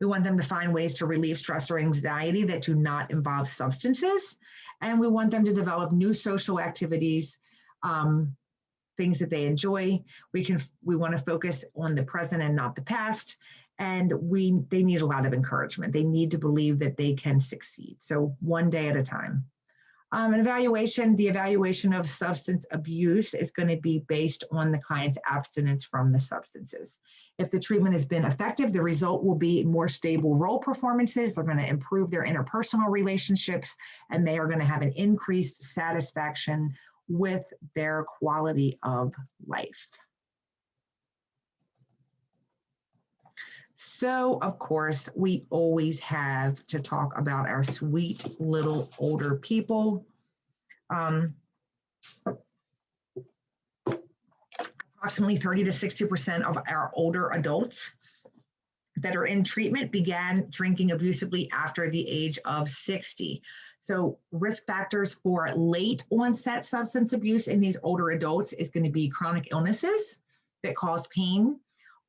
We want them to find ways to relieve stress or anxiety that do not involve substances. And we want them to develop new social activities, things that they enjoy. We want to focus on the present and not the past. And they need a lot of encouragement. They need to believe that they can succeed. So one day at a time. The evaluation of substance abuse is going to be based on the client's abstinence from the substances. If the treatment has been effective, the result will be more stable role performances. They're going to improve their interpersonal relationships, and they are going to have an increased satisfaction with their quality of life. So, of course, we always have to talk about our sweet little older people. Approximately 30 to 60% of our older adults that are in treatment began drinking abusively after the age of 60. So risk factors for late onset substance abuse in these older adults is going to be chronic illnesses that cause pain,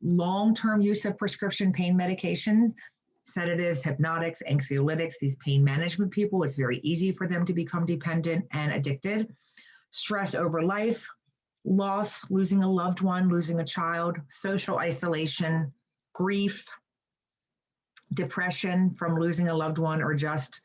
long-term use of prescription pain medication, sedatives, hypnotics, anxiolytics, these pain management people, it's very easy for them to become dependent and addicted. Stress over life, loss, losing a loved one, losing a child, social isolation, grief, depression from losing a loved one, or just,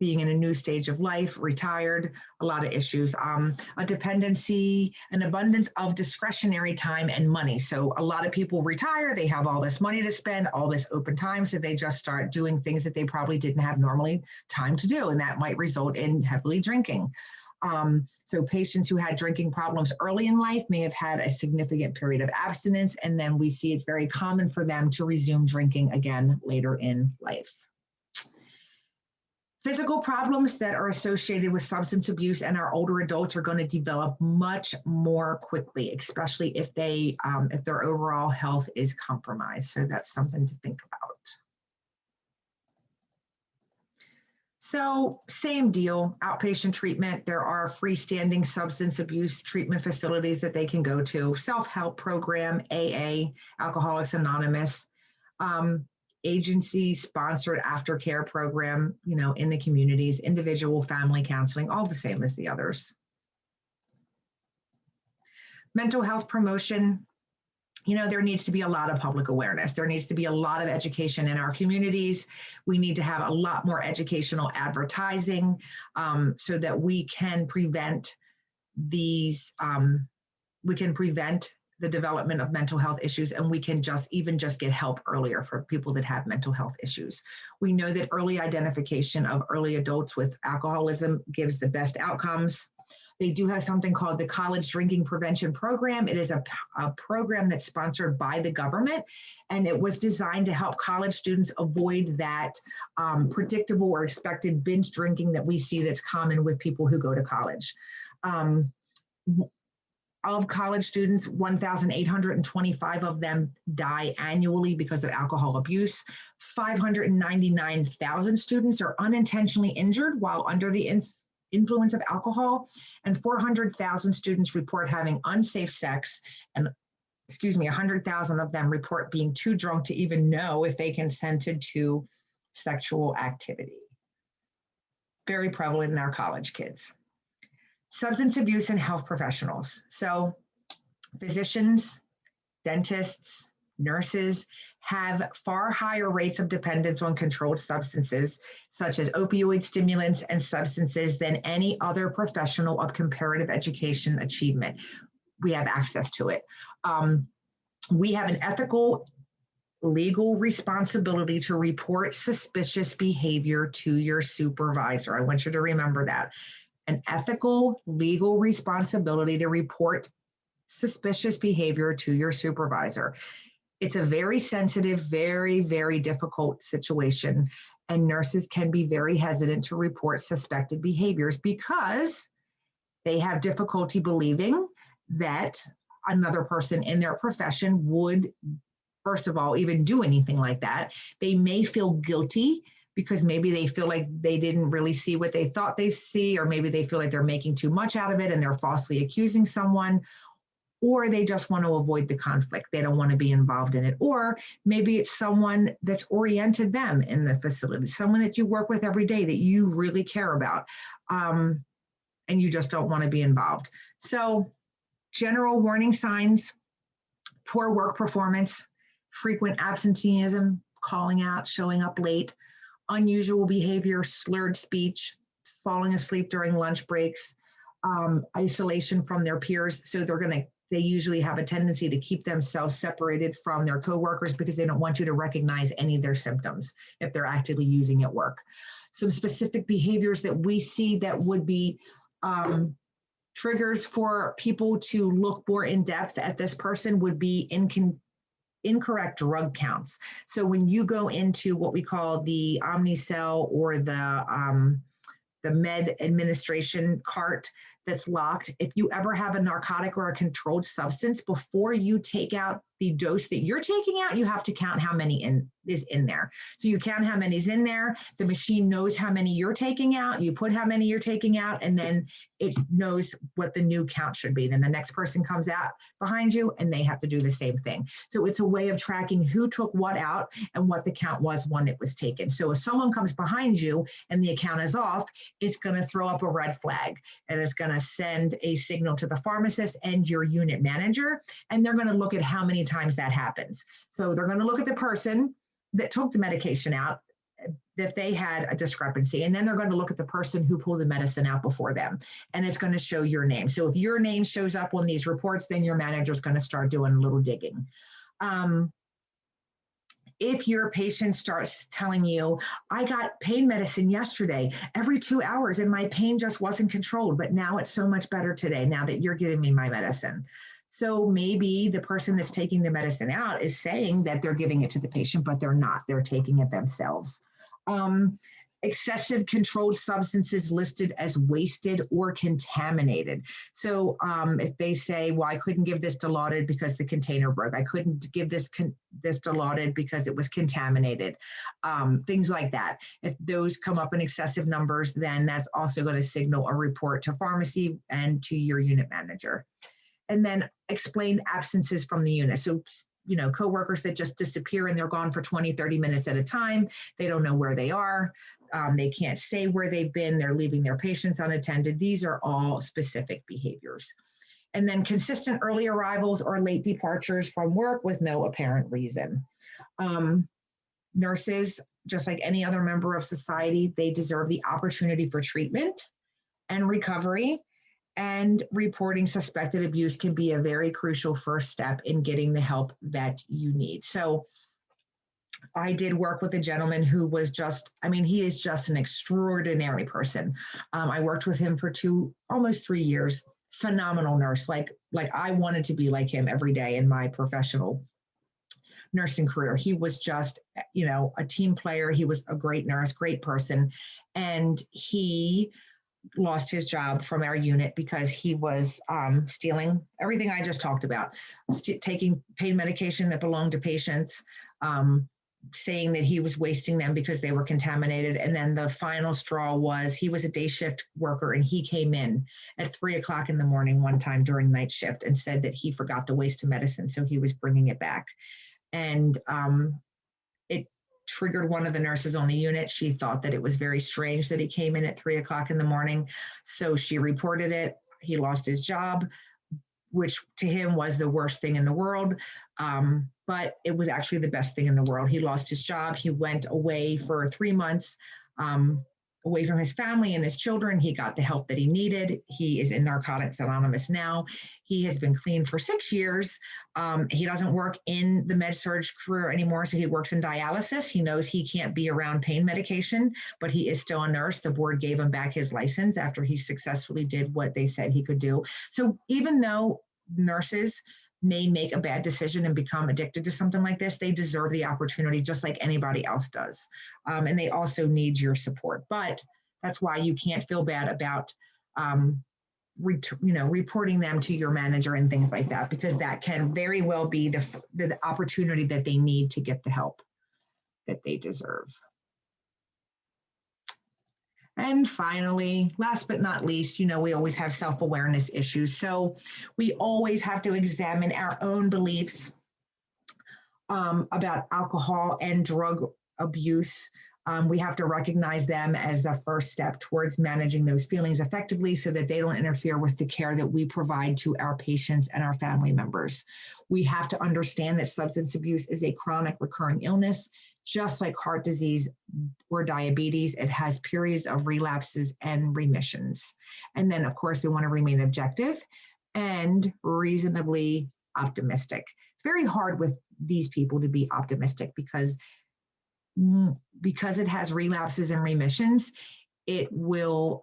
being in a new stage of life, retired, a lot of issues. A dependency, an abundance of discretionary time and money. So a lot of people retire, they have all this money to spend, all this open time, so they just start doing things that they probably didn't have normally time to do, and that might result in heavily drinking. So patients who had drinking problems early in life may have had a significant period of abstinence, and then we see it's very common for them to resume drinking again later in life. Physical problems that are associated with substance abuse and our older adults are going to develop much more quickly, especially if their overall health is compromised. So that's something to think about. So same deal, outpatient treatment. There are freestanding substance abuse treatment facilities that they can go to. Self-help program, AA, Alcoholics Anonymous, agency-sponsored aftercare program, in the communities, individual family counseling, all the same as the others. Mental health promotion, there needs to be a lot of public awareness. There needs to be a lot of education in our communities. We need to have a lot more educational advertising so that we can prevent these, the development of mental health issues, and we can just get help earlier for people that have mental health issues. We know that early identification of early adults with alcoholism gives the best outcomes. They do have something called the College Drinking Prevention Program. It is a program that's sponsored by the government, and it was designed to help college students avoid that predictable or expected binge drinking that we see that's common with people who go to college. Of college students, 1,825 of them die annually because of alcohol abuse. 599,000 students are unintentionally injured while under the influence of alcohol, and 400,000 students report having unsafe sex, and 100,000 of them report being too drunk to even know if they consented to sexual activity. Very prevalent in our college kids. Substance abuse and health professionals. So physicians, dentists, nurses have far higher rates of dependence on controlled substances, such as opioid stimulants and substances, than any other professional of comparative education achievement. We have access to it. We have an ethical, legal responsibility to report suspicious behavior to your supervisor. I want you to remember that. An ethical, legal responsibility to report suspicious behavior to your supervisor. It's a very sensitive, very, very difficult situation, and nurses can be very hesitant to report suspected behaviors because they have difficulty believing that another person in their profession would, first of all, even do anything like that. They may feel guilty because maybe they feel like they didn't really see what they thought they see, or maybe they feel like they're making too much out of it and they're falsely accusing someone, or they just want to avoid the conflict. They don't want to be involved in it. Or maybe it's someone that's oriented them in the facility, someone that you work with every day that you really care about, and you just don't want to be involved. So general warning signs: poor work performance, frequent absenteeism, calling out, showing up late, unusual behavior, slurred speech, falling asleep during lunch breaks, isolation from their peers. So they usually have a tendency to keep themselves separated from their coworkers because they don't want you to recognize any of their symptoms if they're actively using at work. Some specific behaviors that we see that would be triggers for people to look more in depth at this person would be incorrect drug counts. So when you go into what we call the Omnicell or the med administration cart that's locked, if you ever have a narcotic or a controlled substance, before you take out the dose that you're taking out, you have to count how many is in there. So you count how many's in there, the machine knows how many you're taking out, you put how many you're taking out, and then it knows what the new count should be. Then the next person comes out behind you and they have to do the same thing. So it's a way of tracking who took what out and what the count was when it was taken. So if someone comes behind you and the account is off, it's going to throw up a red flag, and it's going to send a signal to the pharmacist and your unit manager, and they're going to look at how many times that happens. So they're going to look at the person that took the medication out that they had a discrepancy. And then they're going to look at the person who pulled the medicine out before them, and it's going to show your name. So if your name shows up on these reports, then your manager is going to start doing a little digging. If your patient starts telling you, I got pain medicine yesterday every 2 hours and my pain just wasn't controlled, but now it's so much better today now that you're giving me my medicine. So maybe the person that's taking the medicine out is saying that they're giving it to the patient, but they're not. They're taking it themselves. Excessive controlled substances listed as wasted or contaminated. So if they say, well, I couldn't give this Dilaudid because the container broke. I couldn't give this Dilaudid because it was contaminated. Things like that. If those come up in excessive numbers, then that's also going to signal a report to pharmacy and to your unit manager. And then explain absences from the unit. So, coworkers that just disappear and they're gone for 20, 30 minutes at a time. They don't know where they are. They can't say where they've been. They're leaving their patients unattended. These are all specific behaviors. And then consistent early arrivals or late departures from work with no apparent reason. Nurses, just like any other member of society, they deserve the opportunity for treatment and recovery. And reporting suspected abuse can be a very crucial first step in getting the help that you need. So I did work with a gentleman who was he is just an extraordinary person. I worked with him for almost 3 years. Phenomenal nurse. Like I wanted to be like him every day in my professional nursing career. He was just, a team player. He was a great nurse, great person. And he lost his job from our unit because he was stealing everything I just talked about, taking pain medication that belonged to patients, saying that he was wasting them because they were contaminated. And then the final straw was he was a day shift worker and he came in at 3 o'clock in the morning one time during night shift and said that he forgot to waste a medicine. So he was bringing it back. And it triggered one of the nurses on the unit. She thought that it was very strange that he came in at 3 o'clock in the morning. So she reported it. He lost his job, which to him was the worst thing in the world. But it was actually the best thing in the world. He lost his job. He went away for 3 months, away from his family and his children. He got the help that he needed. He is in Narcotics Anonymous now. He has been clean for 6 years. He doesn't work in the med-surg career anymore, so he works in dialysis. He knows he can't be around pain medication, but he is still a nurse. The board gave him back his license after he successfully did what they said he could do. So even though nurses may make a bad decision and become addicted to something like this, they deserve the opportunity just like anybody else does. And they also need your support. But that's why you can't feel bad about reporting them to your manager and things like that, because that can very well be the opportunity that they need to get the help that they deserve. And finally, last but not least, we always have self-awareness issues. So we always have to examine our own beliefs about alcohol and drug abuse. We have to recognize them as the first step towards managing those feelings effectively so that they don't interfere with the care that we provide to our patients and our family members. We have to understand that substance abuse is a chronic recurring illness. Just like heart disease or diabetes, it has periods of relapses and remissions. And then, of course, we want to remain objective and reasonably optimistic. It's very hard with these people to be optimistic because it has relapses and remissions. It will,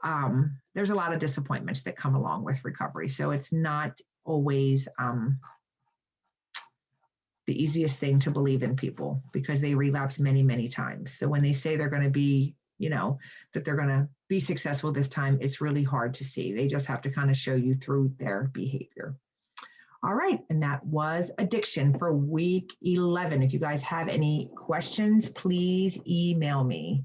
there's a lot of disappointments that come along with recovery. So it's not always the easiest thing to believe in people because they relapse many, many times. So when they say they're going to be, that they're going to be successful this time, it's really hard to see. They just have to kind of show you through their behavior. All right, and that was addiction for week 11. If you guys have any questions, please email me.